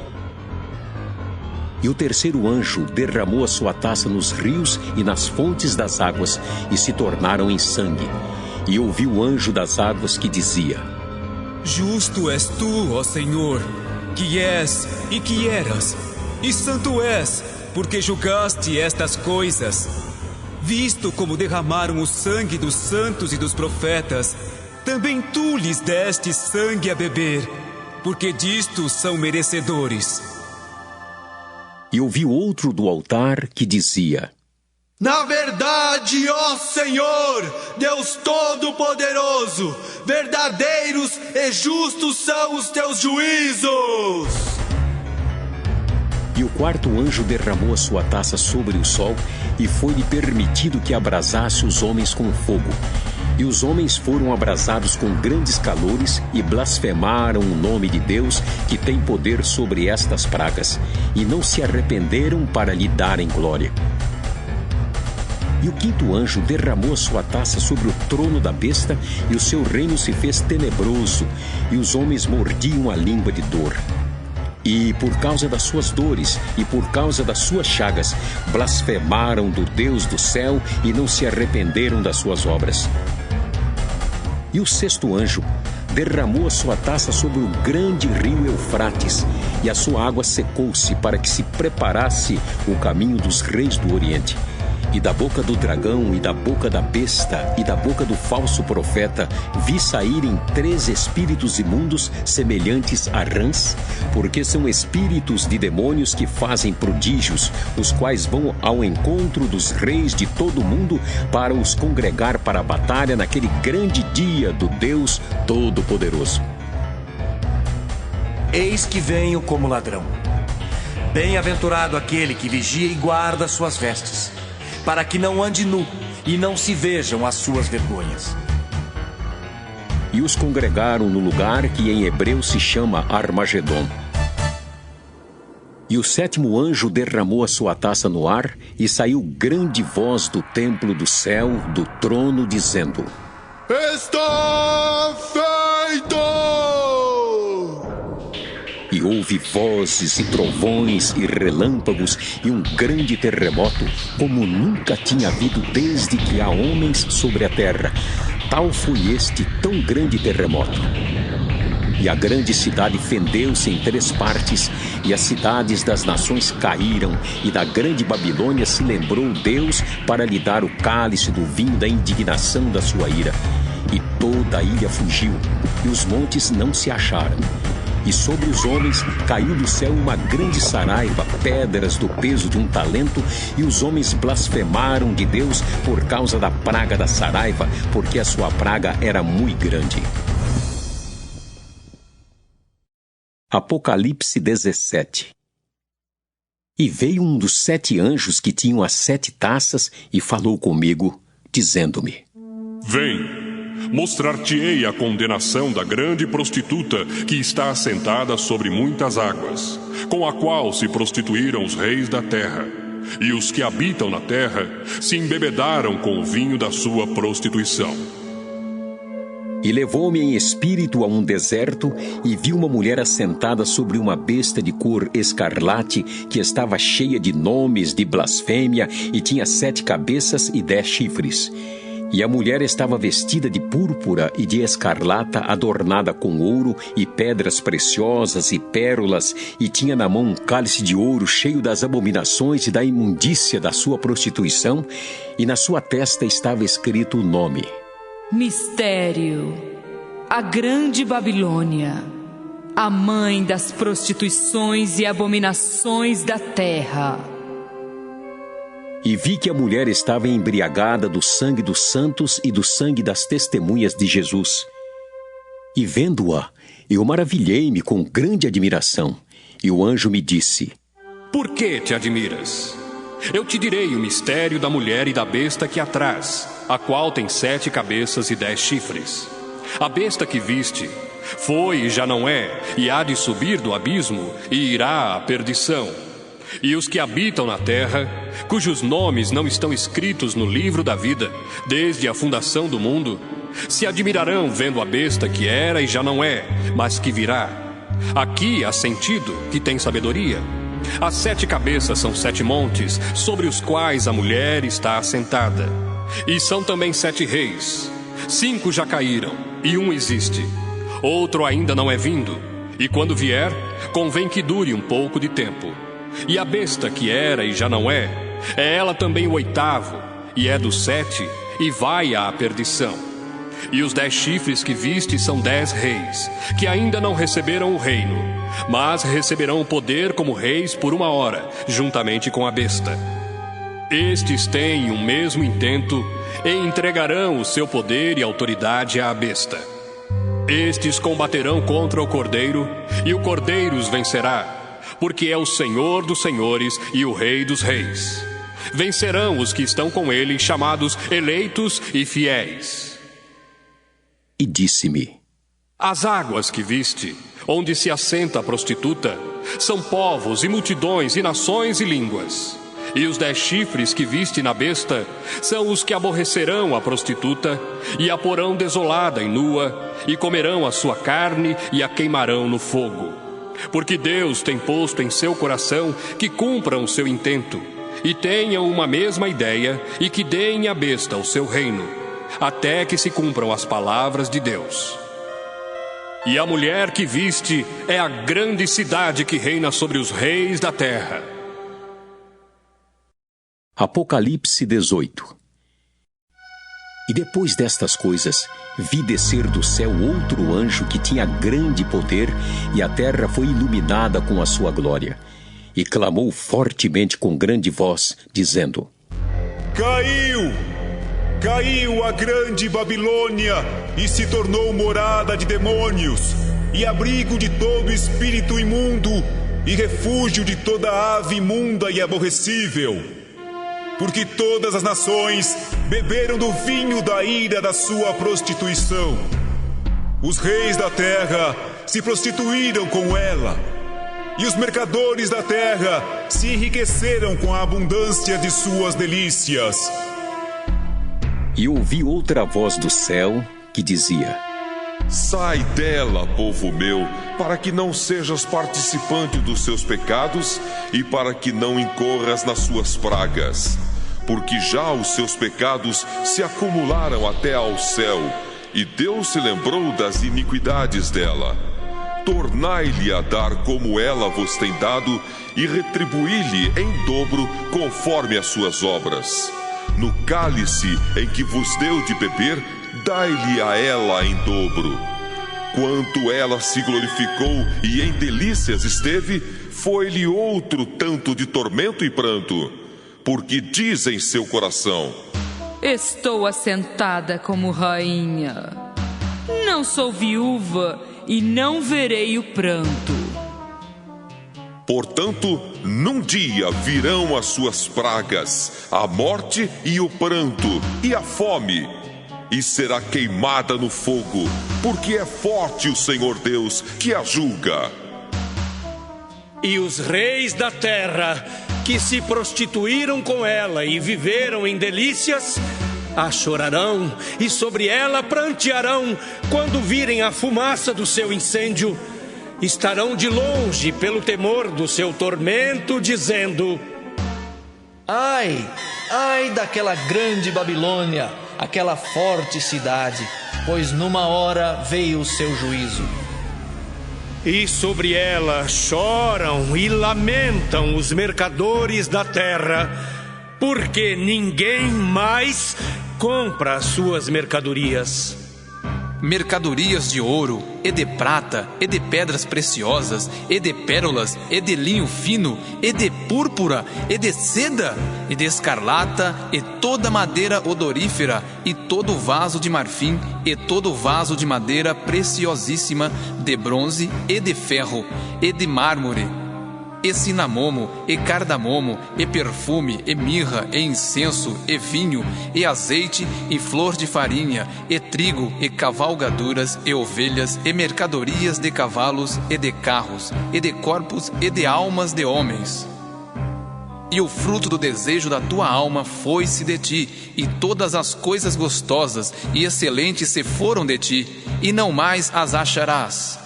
E o terceiro anjo derramou a sua taça nos rios e nas fontes das águas, e se tornaram em sangue. E ouvi o anjo das águas que dizia: Justo és tu, ó Senhor, que és e que eras, e santo és, porque julgaste estas coisas. Visto como derramaram o sangue dos santos e dos profetas, também tu lhes deste sangue a beber, porque disto são merecedores. E ouvi outro do altar que dizia: Na verdade, ó Senhor, Deus Todo-Poderoso, verdadeiros e justos são os teus juízos. E o quarto anjo derramou a sua taça sobre o sol, e foi-lhe permitido que abrasasse os homens com fogo. E os homens foram abrasados com grandes calores e blasfemaram o nome de Deus, que tem poder sobre estas pragas, e não se arrependeram para lhe darem glória. E o quinto anjo derramou a sua taça sobre o trono da besta, e o seu reino se fez tenebroso, e os homens mordiam a língua de dor. E por causa das suas dores e por causa das suas chagas, blasfemaram do Deus do céu e não se arrependeram das suas obras. E o sexto anjo derramou a sua taça sobre o grande rio Eufrates, e a sua água secou-se para que se preparasse o caminho dos reis do Oriente. E da boca do dragão, e da boca da besta, e da boca do falso profeta, vi saírem 3 espíritos imundos semelhantes a rãs, porque são espíritos de demônios que fazem prodígios, os quais vão ao encontro dos reis de todo o mundo para os congregar para a batalha naquele grande dia do Deus Todo-Poderoso. Eis que venho como ladrão. Bem-aventurado aquele que vigia e guarda suas vestes, para que não ande nu e não se vejam as suas vergonhas. E os congregaram no lugar que em hebreu se chama Armagedon. E o sétimo anjo derramou a sua taça no ar, e saiu grande voz do templo do céu, do trono, dizendo: Está feito! E houve vozes e trovões e relâmpagos e um grande terremoto, como nunca tinha havido desde que há homens sobre a terra. Tal foi este tão grande terremoto. E a grande cidade fendeu-se em 3 partes, e as cidades das nações caíram, e da grande Babilônia se lembrou Deus para lhe dar o cálice do vinho da indignação da sua ira. E toda a ilha fugiu, e os montes não se acharam. E sobre os homens caiu do céu uma grande saraiva, pedras do peso de um talento, e os homens blasfemaram de Deus por causa da praga da saraiva, porque a sua praga era muito grande. Apocalipse 17. E veio um dos 7 anjos que tinham as 7 taças e falou comigo, dizendo-me: Vem! Mostrar-te-ei a condenação da grande prostituta que está assentada sobre muitas águas, com a qual se prostituíram os reis da terra, e os que habitam na terra se embebedaram com o vinho da sua prostituição. E levou-me em espírito a um deserto, e vi uma mulher assentada sobre uma besta de cor escarlate, que estava cheia de nomes de blasfêmia, e tinha 7 cabeças e 10 chifres. E a mulher estava vestida de púrpura e de escarlata, adornada com ouro e pedras preciosas e pérolas, e tinha na mão um cálice de ouro cheio das abominações e da imundícia da sua prostituição, e na sua testa estava escrito o nome: Mistério, a grande Babilônia, a mãe das prostituições e abominações da terra. E vi que a mulher estava embriagada do sangue dos santos e do sangue das testemunhas de Jesus. E vendo-a, eu maravilhei-me com grande admiração. E o anjo me disse: Por que te admiras? Eu te direi o mistério da mulher e da besta que a traz, a qual tem 7 cabeças e 10 chifres. A besta que viste foi e já não é, e há de subir do abismo, e irá à perdição. E os que habitam na terra, cujos nomes não estão escritos no livro da vida, desde a fundação do mundo, se admirarão vendo a besta que era e já não é, mas que virá. Aqui há sentido que tem sabedoria. As 7 cabeças são 7 montes, sobre os quais a mulher está assentada. E são também 7 reis. 5 já caíram, e um existe. Outro ainda não é vindo, e quando vier, convém que dure um pouco de tempo. E a besta que era e já não é ela também o 8º, e é dos 7, e vai à perdição. E os 10 chifres que viste são 10 reis, que ainda não receberam o reino, mas receberão o poder como reis por 1 hora, juntamente com a besta. Estes têm um mesmo intento, e entregarão o seu poder e autoridade à besta. Estes combaterão contra o Cordeiro, e o Cordeiro os vencerá, porque é o Senhor dos senhores e o Rei dos reis. Vencerão os que estão com ele, chamados eleitos e fiéis. E disse-me: As águas que viste, onde se assenta a prostituta, são povos e multidões e nações e línguas. E os 10 chifres que viste na besta são os que aborrecerão a prostituta, e a porão desolada e nua, e comerão a sua carne e a queimarão no fogo. Porque Deus tem posto em seu coração que cumpram o seu intento, e tenham uma mesma ideia, e que deem à besta o seu reino, até que se cumpram as palavras de Deus. E a mulher que viste é a grande cidade que reina sobre os reis da terra. Apocalipse 18. E depois destas coisas, vi descer do céu outro anjo que tinha grande poder, e a terra foi iluminada com a sua glória. E clamou fortemente com grande voz, dizendo: Caiu! Caiu a grande Babilônia, e se tornou morada de demônios, e abrigo de todo espírito imundo, e refúgio de toda ave imunda e aborrecível. Porque todas as nações beberam do vinho da ira da sua prostituição. Os reis da terra se prostituíram com ela, e os mercadores da terra se enriqueceram com a abundância de suas delícias. E ouvi outra voz do céu que dizia: Sai dela, povo meu, para que não sejas participante dos seus pecados e para que não incorras nas suas pragas. Porque já os seus pecados se acumularam até ao céu, e Deus se lembrou das iniquidades dela. Tornai-lhe a dar como ela vos tem dado, e retribuí-lhe em dobro conforme as suas obras. No cálice em que vos deu de beber, dai-lhe a ela em dobro. Quanto ela se glorificou e em delícias esteve, foi-lhe outro tanto de tormento e pranto, porque diz em seu coração: Estou assentada como rainha. Não sou viúva e não verei o pranto. Portanto, num dia virão as suas pragas, a morte e o pranto e a fome, e será queimada no fogo, porque é forte o Senhor Deus que a julga. E os reis da terra, que se prostituíram com ela e viveram em delícias, A chorarão e sobre ela prantearão quando virem a fumaça do seu incêndio. Estarão de longe pelo temor do seu tormento, dizendo: Ai, ai daquela grande Babilônia, aquela forte cidade, pois numa hora veio o seu juízo. E sobre ela choram e lamentam os mercadores da terra, porque ninguém mais compra as suas mercadorias. Mercadorias de ouro, e de prata, e de pedras preciosas, e de pérolas, e de linho fino, e de púrpura, e de seda, e de escarlata, e toda madeira odorífera, e todo vaso de marfim, e todo vaso de madeira preciosíssima, de bronze, e de ferro, e de mármore, e cinamomo, e cardamomo, e perfume, e mirra, e incenso, e vinho, e azeite, e flor de farinha, e trigo, e cavalgaduras, e ovelhas, e mercadorias de cavalos, e de carros, e de corpos, e de almas de homens. E o fruto do desejo da tua alma foi-se de ti, e todas as coisas gostosas e excelentes se foram de ti, e não mais as acharás.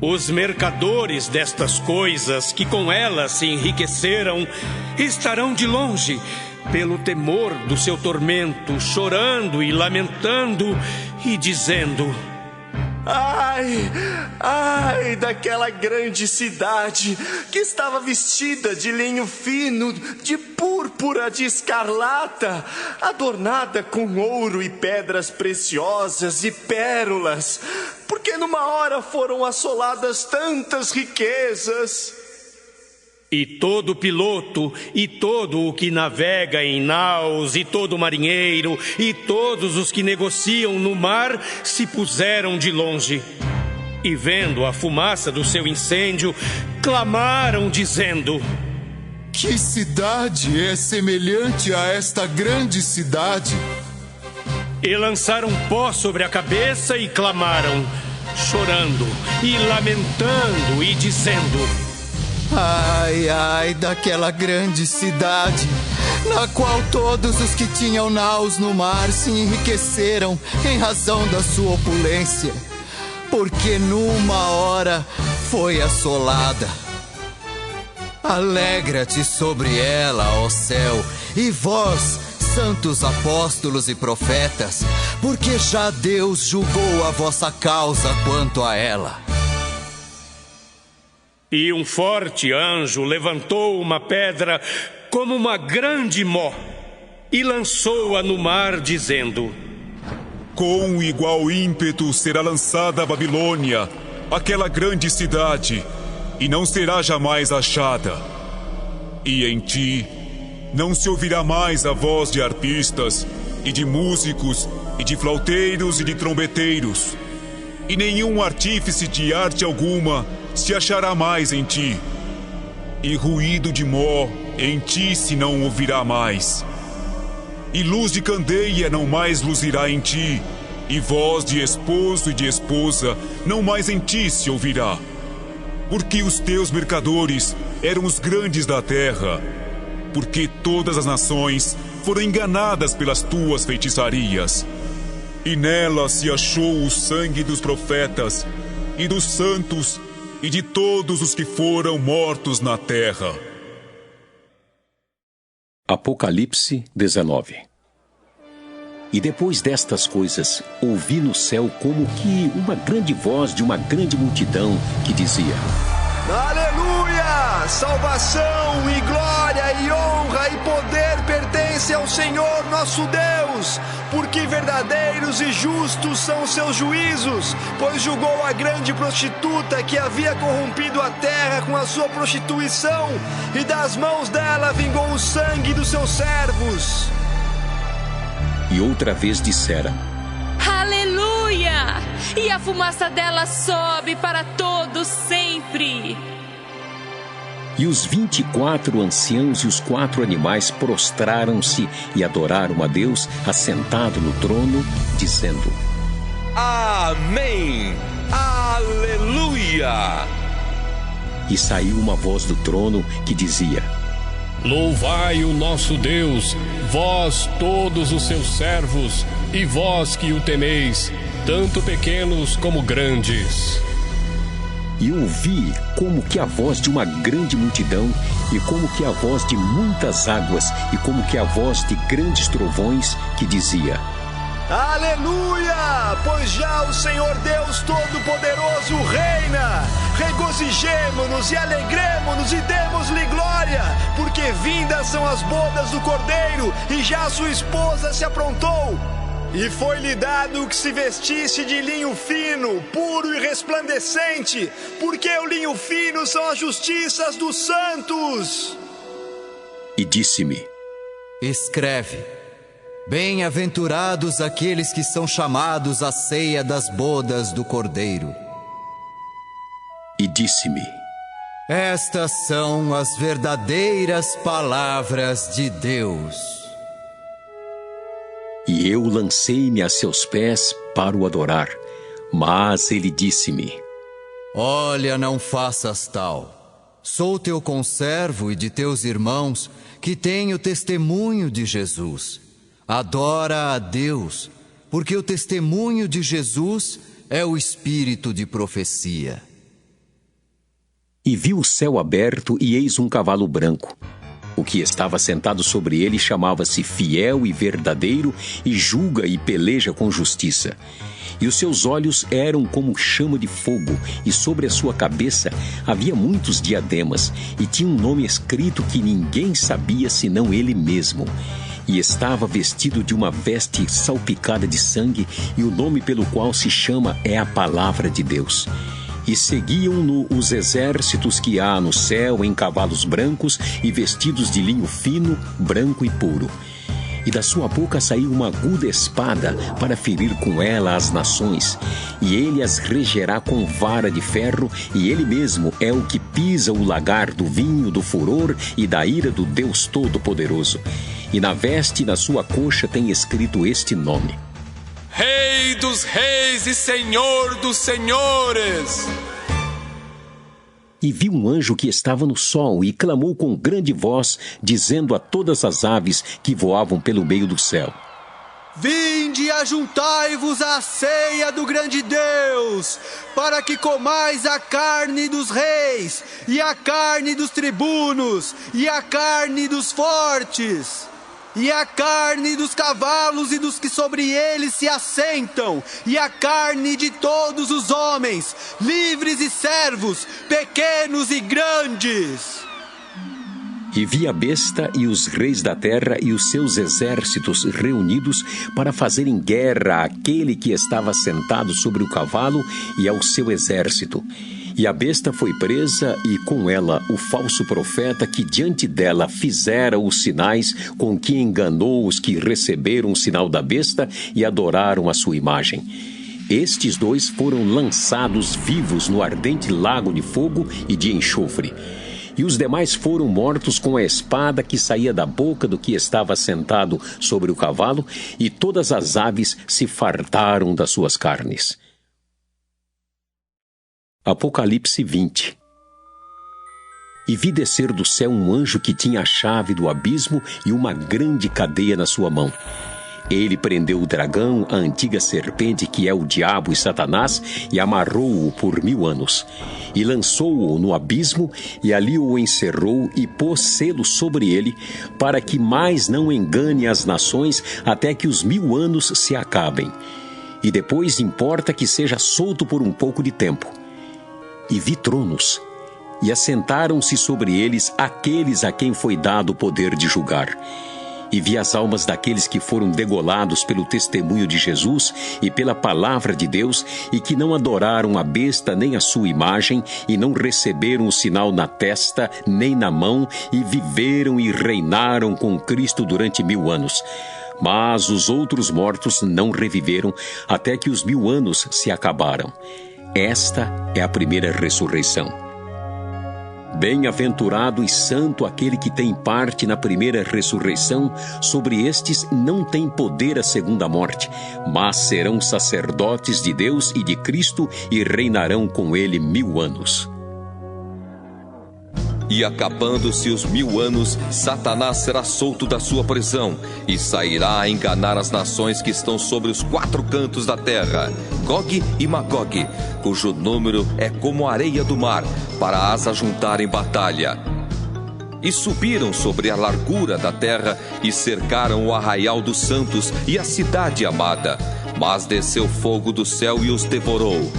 Os mercadores destas coisas, que com elas se enriqueceram, estarão de longe, pelo temor do seu tormento, chorando e lamentando, e dizendo: Ai, ai daquela grande cidade, que estava vestida de linho fino, de púrpura, de escarlata, adornada com ouro e pedras preciosas e pérolas, porque numa hora foram assoladas tantas riquezas. E todo piloto, e todo o que navega em naus, e todo marinheiro, e todos os que negociam no mar, se puseram de longe. E vendo a fumaça do seu incêndio, clamaram dizendo: Que cidade é semelhante a esta grande cidade? E lançaram pó sobre a cabeça e clamaram, chorando e lamentando e dizendo: Ai, ai daquela grande cidade, na qual todos os que tinham naus no mar se enriqueceram em razão da sua opulência, porque numa hora foi assolada. Alegra-te sobre ela, ó céu, e vós, santos apóstolos e profetas, porque já Deus julgou a vossa causa quanto a ela. E um forte anjo levantou uma pedra como uma grande mó e lançou-a no mar, dizendo: Com igual ímpeto será lançada a Babilônia, aquela grande cidade, e não será jamais achada. E em ti não se ouvirá mais a voz de arpistas, e de músicos, e de flauteiros e de trombeteiros, e nenhum artífice de arte alguma se achará mais em ti, e ruído de mó em ti se não ouvirá mais, e luz de candeia não mais luzirá em ti, e voz de esposo e de esposa não mais em ti se ouvirá, porque os teus mercadores eram os grandes da terra, porque todas as nações foram enganadas pelas tuas feitiçarias, e nela se achou o sangue dos profetas e dos santos e de todos os que foram mortos na terra. Apocalipse 19. E depois destas coisas, ouvi no céu como que uma grande voz de uma grande multidão que dizia: Aleluia! Salvação e glória e honra e poder pertencem ao Senhor nosso Deus, porque verdadeiros e justos são os seus juízos, pois julgou a grande prostituta que havia corrompido a terra com a sua prostituição, e das mãos dela vingou o sangue dos seus servos. E outra vez dissera: Aleluia! E a fumaça dela sobe para todos sempre. E os 24 anciãos e os 4 animais prostraram-se e adoraram a Deus assentado no trono, dizendo: Amém! Aleluia! E saiu uma voz do trono que dizia: Louvai o nosso Deus, vós todos os seus servos, e vós que o temeis, tanto pequenos como grandes. E ouvi como que a voz de uma grande multidão, e como que a voz de muitas águas, e como que a voz de grandes trovões, que dizia: Aleluia! Pois já o Senhor Deus Todo-Poderoso reina! Regozijemo-nos e alegremo-nos e demos-lhe glória, porque vindas são as bodas do Cordeiro, e já sua esposa se aprontou. E foi-lhe dado que se vestisse de linho fino, puro e resplandecente, porque o linho fino são as justiças dos santos. E disse-me: Escreve: Bem-aventurados aqueles que são chamados à ceia das bodas do Cordeiro. E disse-me: Estas são as verdadeiras palavras de Deus. E eu lancei-me a seus pés para o adorar. Mas ele disse-me: Olha, não faças tal. Sou teu conservo e de teus irmãos, que tenho testemunho de Jesus. Adora a Deus, porque o testemunho de Jesus é o espírito de profecia. E vi o céu aberto, e eis um cavalo branco. O que estava sentado sobre ele chamava-se Fiel e Verdadeiro, e julga e peleja com justiça. E os seus olhos eram como chama de fogo, e sobre a sua cabeça havia muitos diademas, e tinha um nome escrito que ninguém sabia senão ele mesmo. E estava vestido de uma veste salpicada de sangue, e o nome pelo qual se chama é a Palavra de Deus. E seguiam-no os exércitos que há no céu em cavalos brancos e vestidos de linho fino, branco e puro. E da sua boca saiu uma aguda espada para ferir com ela as nações. E ele as regerá com vara de ferro, e ele mesmo é o que pisa o lagar do vinho do furor e da ira do Deus Todo-Poderoso. E na veste e na sua coxa tem escrito este nome: Rei dos reis e Senhor dos senhores. E vi um anjo que estava no sol e clamou com grande voz, dizendo a todas as aves que voavam pelo meio do céu: Vinde e ajuntai-vos à ceia do grande Deus, para que comais a carne dos reis, e a carne dos tribunos, e a carne dos fortes, e a carne dos cavalos e dos que sobre eles se assentam, e a carne de todos os homens, livres e servos, pequenos e grandes. E vi a besta e os reis da terra e os seus exércitos reunidos para fazerem guerra àquele que estava sentado sobre o cavalo e ao seu exército. E a besta foi presa, e com ela o falso profeta que diante dela fizera os sinais com que enganou os que receberam o sinal da besta e adoraram a sua imagem. Estes dois foram lançados vivos no ardente lago de fogo e de enxofre. E os demais foram mortos com a espada que saía da boca do que estava sentado sobre o cavalo, e todas as aves se fartaram das suas carnes. Apocalipse 20. E vi descer do céu um anjo que tinha a chave do abismo e uma grande cadeia na sua mão. Ele prendeu o dragão, a antiga serpente que é o diabo e Satanás, e amarrou-o por 1000 anos. E lançou-o no abismo, e ali o encerrou, e pôs selo sobre ele, para que mais não engane as nações, até que os 1000 anos se acabem. E depois importa que seja solto por um pouco de tempo. E vi tronos, e assentaram-se sobre eles aqueles a quem foi dado o poder de julgar. E vi as almas daqueles que foram degolados pelo testemunho de Jesus e pela palavra de Deus, e que não adoraram a besta nem a sua imagem, e não receberam o sinal na testa nem na mão, e viveram e reinaram com Cristo durante 1000 anos. Mas os outros mortos não reviveram, até que os 1000 anos se acabaram. Esta é a primeira ressurreição. Bem-aventurado e santo aquele que tem parte na primeira ressurreição. Sobre estes não tem poder a segunda morte, mas serão sacerdotes de Deus e de Cristo e reinarão com ele 1000 anos. E acabando-se os 1000 anos, Satanás será solto da sua prisão e sairá a enganar as nações que estão sobre os 4 cantos da terra, Gog e Magog, cujo número é como a areia do mar, para as ajuntar em batalha. E subiram sobre a largura da terra e cercaram o arraial dos santos e a cidade amada. Mas desceu fogo do céu e os devorou.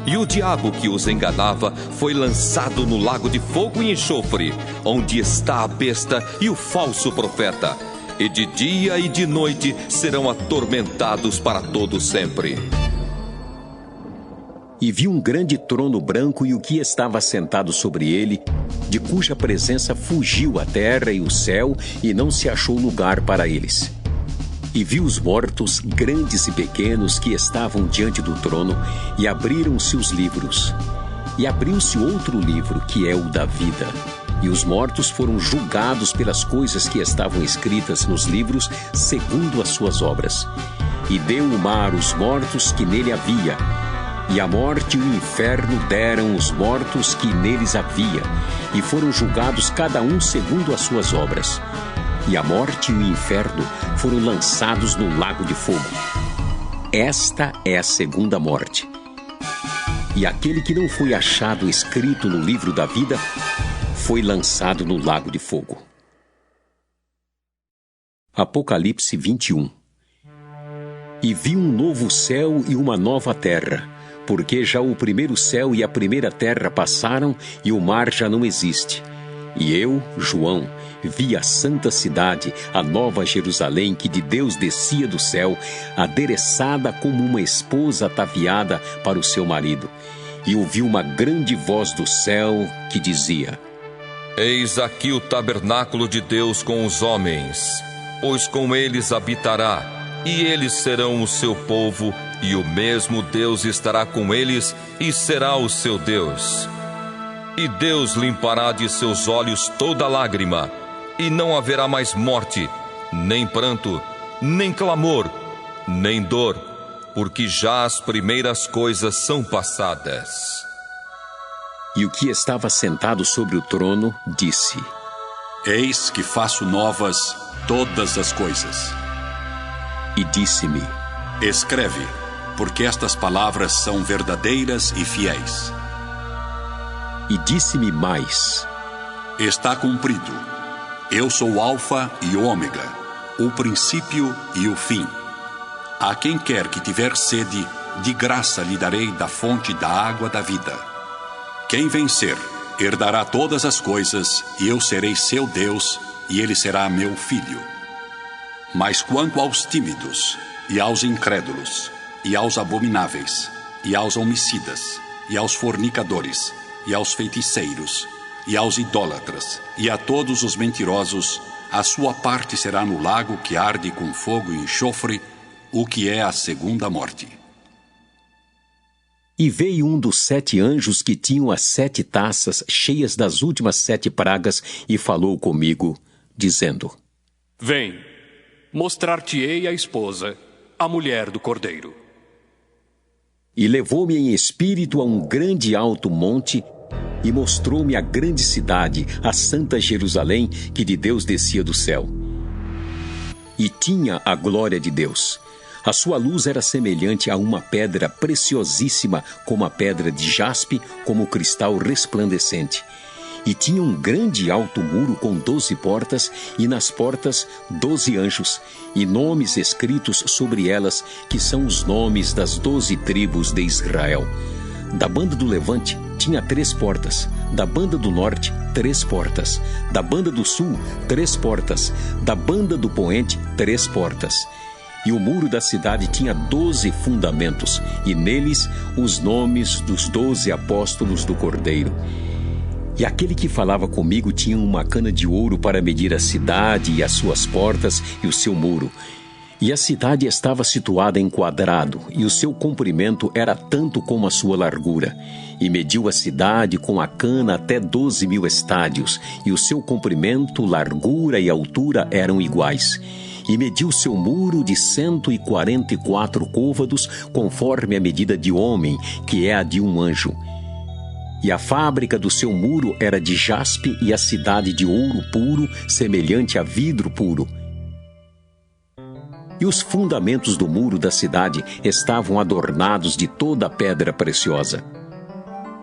E o diabo que os enganava foi lançado no lago de fogo e enxofre, onde está a besta e o falso profeta. E de dia e de noite serão atormentados para todo sempre. E vi um grande trono branco e o que estava sentado sobre ele, de cuja presença fugiu a terra e o céu, e não se achou lugar para eles. E vi os mortos, grandes e pequenos, que estavam diante do trono, e abriram-se os livros. E abriu-se outro livro, que é o da vida. E os mortos foram julgados pelas coisas que estavam escritas nos livros, segundo as suas obras. E deu o mar os mortos que nele havia, e a morte e o inferno deram os mortos que neles havia, e foram julgados cada um segundo as suas obras. E a morte e o inferno foram lançados no lago de fogo. Esta é a segunda morte. E aquele que não foi achado escrito no livro da vida foi lançado no lago de fogo. Apocalipse 21. E vi um novo céu e uma nova terra, porque já o primeiro céu e a primeira terra passaram e o mar já não existe. E eu, João, vi a santa cidade, a nova Jerusalém, que de Deus descia do céu, adereçada como uma esposa ataviada para o seu marido. E ouvi uma grande voz do céu que dizia: Eis aqui o tabernáculo de Deus com os homens, pois com eles habitará, e eles serão o seu povo, e o mesmo Deus estará com eles, e será o seu Deus. E Deus limpará de seus olhos toda lágrima, e não haverá mais morte, nem pranto, nem clamor, nem dor, porque já as primeiras coisas são passadas. E o que estava sentado sobre o trono disse: Eis que faço novas todas as coisas. E disse-me: Escreve, porque estas palavras são verdadeiras e fiéis. E disse-me mais: Está cumprido. Eu sou o Alfa e o Ômega, o princípio e o fim. A quem quer que tiver sede, de graça lhe darei da fonte da água da vida. Quem vencer, herdará todas as coisas, e eu serei seu Deus, e ele será meu filho. Mas quanto aos tímidos, e aos incrédulos, e aos abomináveis, e aos homicidas, e aos fornicadores, e aos feiticeiros, e aos idólatras, e a todos os mentirosos, a sua parte será no lago que arde com fogo e enxofre, o que é a segunda morte. E veio um dos 7 anjos que tinham as 7 taças cheias das últimas 7 pragas, e falou comigo, dizendo: Vem, mostrar-te-ei a esposa, a mulher do Cordeiro. E levou-me em espírito a um grande e alto monte, e mostrou-me a grande cidade, a santa Jerusalém, que de Deus descia do céu. E tinha a glória de Deus. A sua luz era semelhante a uma pedra preciosíssima, como a pedra de jaspe, como cristal resplandecente. E tinha um grande e alto muro com 12 portas, e nas portas 12 anjos, e nomes escritos sobre elas, que são os nomes das 12 tribos de Israel. Da banda do levante tinha 3 portas, da banda do norte 3 portas, da banda do sul 3 portas, da banda do poente 3 portas. E o muro da cidade tinha 12 fundamentos, e neles os nomes dos 12 apóstolos do Cordeiro. E aquele que falava comigo tinha uma cana de ouro para medir a cidade e as suas portas e o seu muro. E a cidade estava situada em quadrado, e o seu comprimento era tanto como a sua largura. E mediu a cidade com a cana até 12.000 estádios, e o seu comprimento, largura e altura eram iguais. E mediu seu muro de 144 côvados, conforme a medida de homem, que é a de um anjo. E a fábrica do seu muro era de jaspe e a cidade de ouro puro, semelhante a vidro puro. E os fundamentos do muro da cidade estavam adornados de toda a pedra preciosa.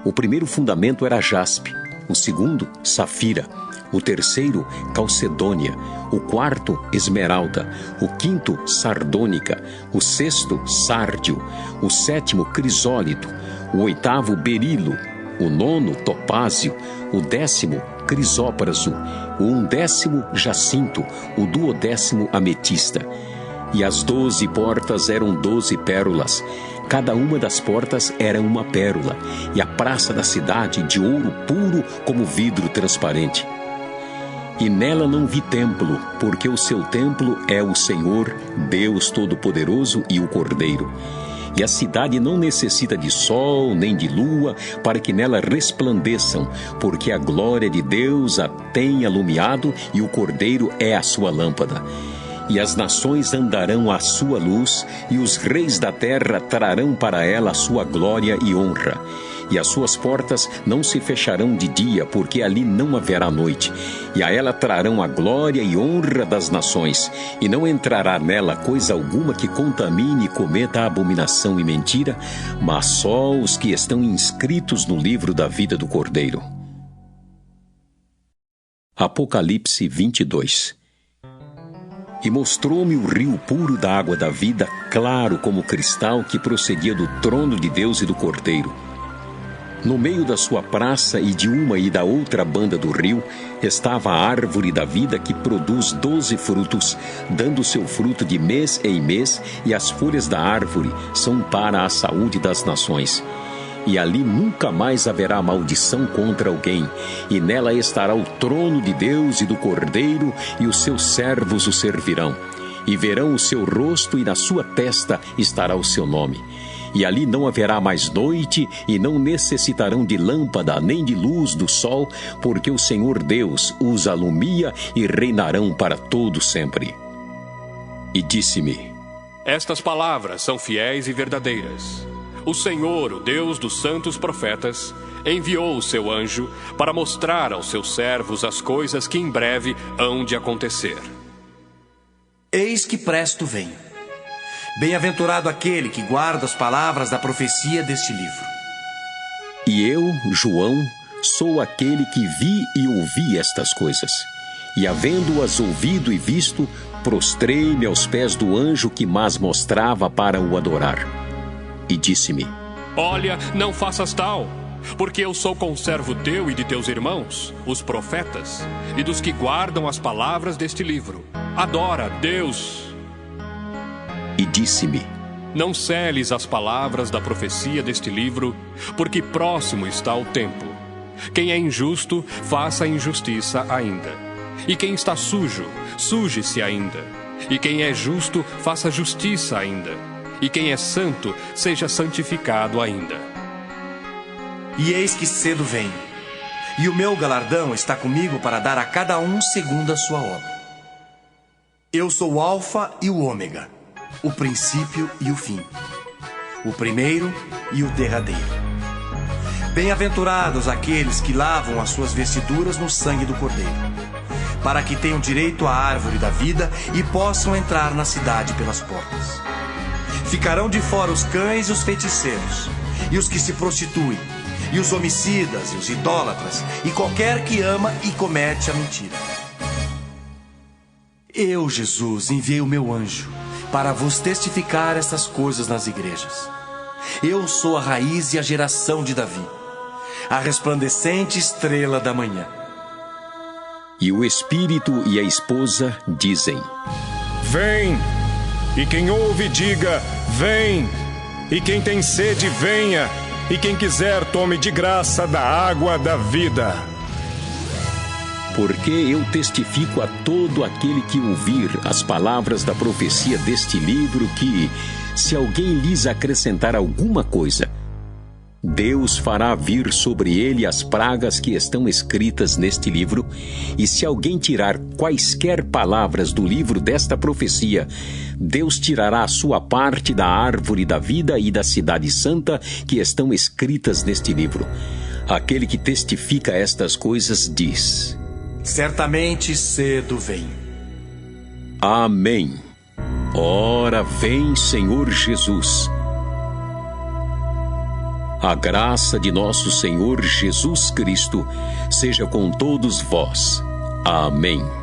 O primeiro fundamento era jaspe, o segundo, safira, o terceiro, calcedônia, o quarto, esmeralda, o quinto, sardônica, o sexto, sárdio, o sétimo, crisólito, o oitavo, berilo, o nono, topázio, o 10º, crisópraso, o 11º, jacinto, o 12º, ametista. E as 12 portas eram 12 pérolas. Cada uma das portas era uma pérola, e a praça da cidade de ouro puro como vidro transparente. E nela não vi templo, porque o seu templo é o Senhor, Deus Todo-Poderoso e o Cordeiro. E a cidade não necessita de sol nem de lua para que nela resplandeçam, porque a glória de Deus a tem alumiado e o Cordeiro é a sua lâmpada. E as nações andarão à sua luz, e os reis da terra trarão para ela a sua glória e honra. E as suas portas não se fecharão de dia, porque ali não haverá noite. E a ela trarão a glória e honra das nações, e não entrará nela coisa alguma que contamine e cometa a abominação e mentira, mas só os que estão inscritos no livro da vida do Cordeiro. Apocalipse 22. E mostrou-me o rio puro da água da vida, claro como cristal, que procedia do trono de Deus e do Cordeiro. No meio da sua praça e de uma e da outra banda do rio, estava a árvore da vida que produz 12 frutos, dando seu fruto de mês em mês, e as folhas da árvore são para a saúde das nações. E ali nunca mais haverá maldição contra alguém, e nela estará o trono de Deus e do Cordeiro, e os seus servos o servirão. E verão o seu rosto, e na sua testa estará o seu nome. E ali não haverá mais noite, e não necessitarão de lâmpada, nem de luz do sol, porque o Senhor Deus os alumia e reinarão para todo sempre. E disse-me: Estas palavras são fiéis e verdadeiras. O Senhor, o Deus dos santos profetas, enviou o seu anjo para mostrar aos seus servos as coisas que em breve hão de acontecer. Eis que presto venho. Bem-aventurado aquele que guarda as palavras da profecia deste livro. E eu, João, sou aquele que vi e ouvi estas coisas. E havendo-as ouvido e visto, prostrei-me aos pés do anjo que mas mostrava para o adorar. E disse-me: Olha, não faças tal, porque eu sou conservo teu e de teus irmãos, os profetas, e dos que guardam as palavras deste livro. Adora Deus. E disse-me: Não celes as palavras da profecia deste livro, porque próximo está o tempo. Quem é injusto, faça injustiça ainda. E quem está sujo, suje-se ainda. E quem é justo, faça justiça ainda. E quem é santo, seja santificado ainda. E eis que cedo venho, e o meu galardão está comigo para dar a cada um segundo a sua obra. Eu sou o Alfa e o Ômega, o princípio e o fim, o primeiro e o derradeiro. Bem-aventurados aqueles que lavam as suas vestiduras no sangue do Cordeiro, para que tenham direito à árvore da vida e possam entrar na cidade pelas portas. Ficarão de fora os cães e os feiticeiros, e os que se prostituem, e os homicidas e os idólatras, e qualquer que ama e comete a mentira. Eu, Jesus, enviei o meu anjo para vos testificar estas coisas nas igrejas. Eu sou a raiz e a geração de Davi, a resplandecente estrela da manhã. E o Espírito e a esposa dizem: Vem! E quem ouve, diga: vem! E quem tem sede, venha! E quem quiser, tome de graça da água da vida. Porque eu testifico a todo aquele que ouvir as palavras da profecia deste livro que, se alguém lhes acrescentar alguma coisa, Deus fará vir sobre ele as pragas que estão escritas neste livro, e se alguém tirar quaisquer palavras do livro desta profecia, Deus tirará a sua parte da árvore da vida e da cidade santa que estão escritas neste livro. Aquele que testifica estas coisas diz: certamente cedo vem. Amém. Ora vem, Senhor Jesus. A graça de nosso Senhor Jesus Cristo seja com todos vós. Amém.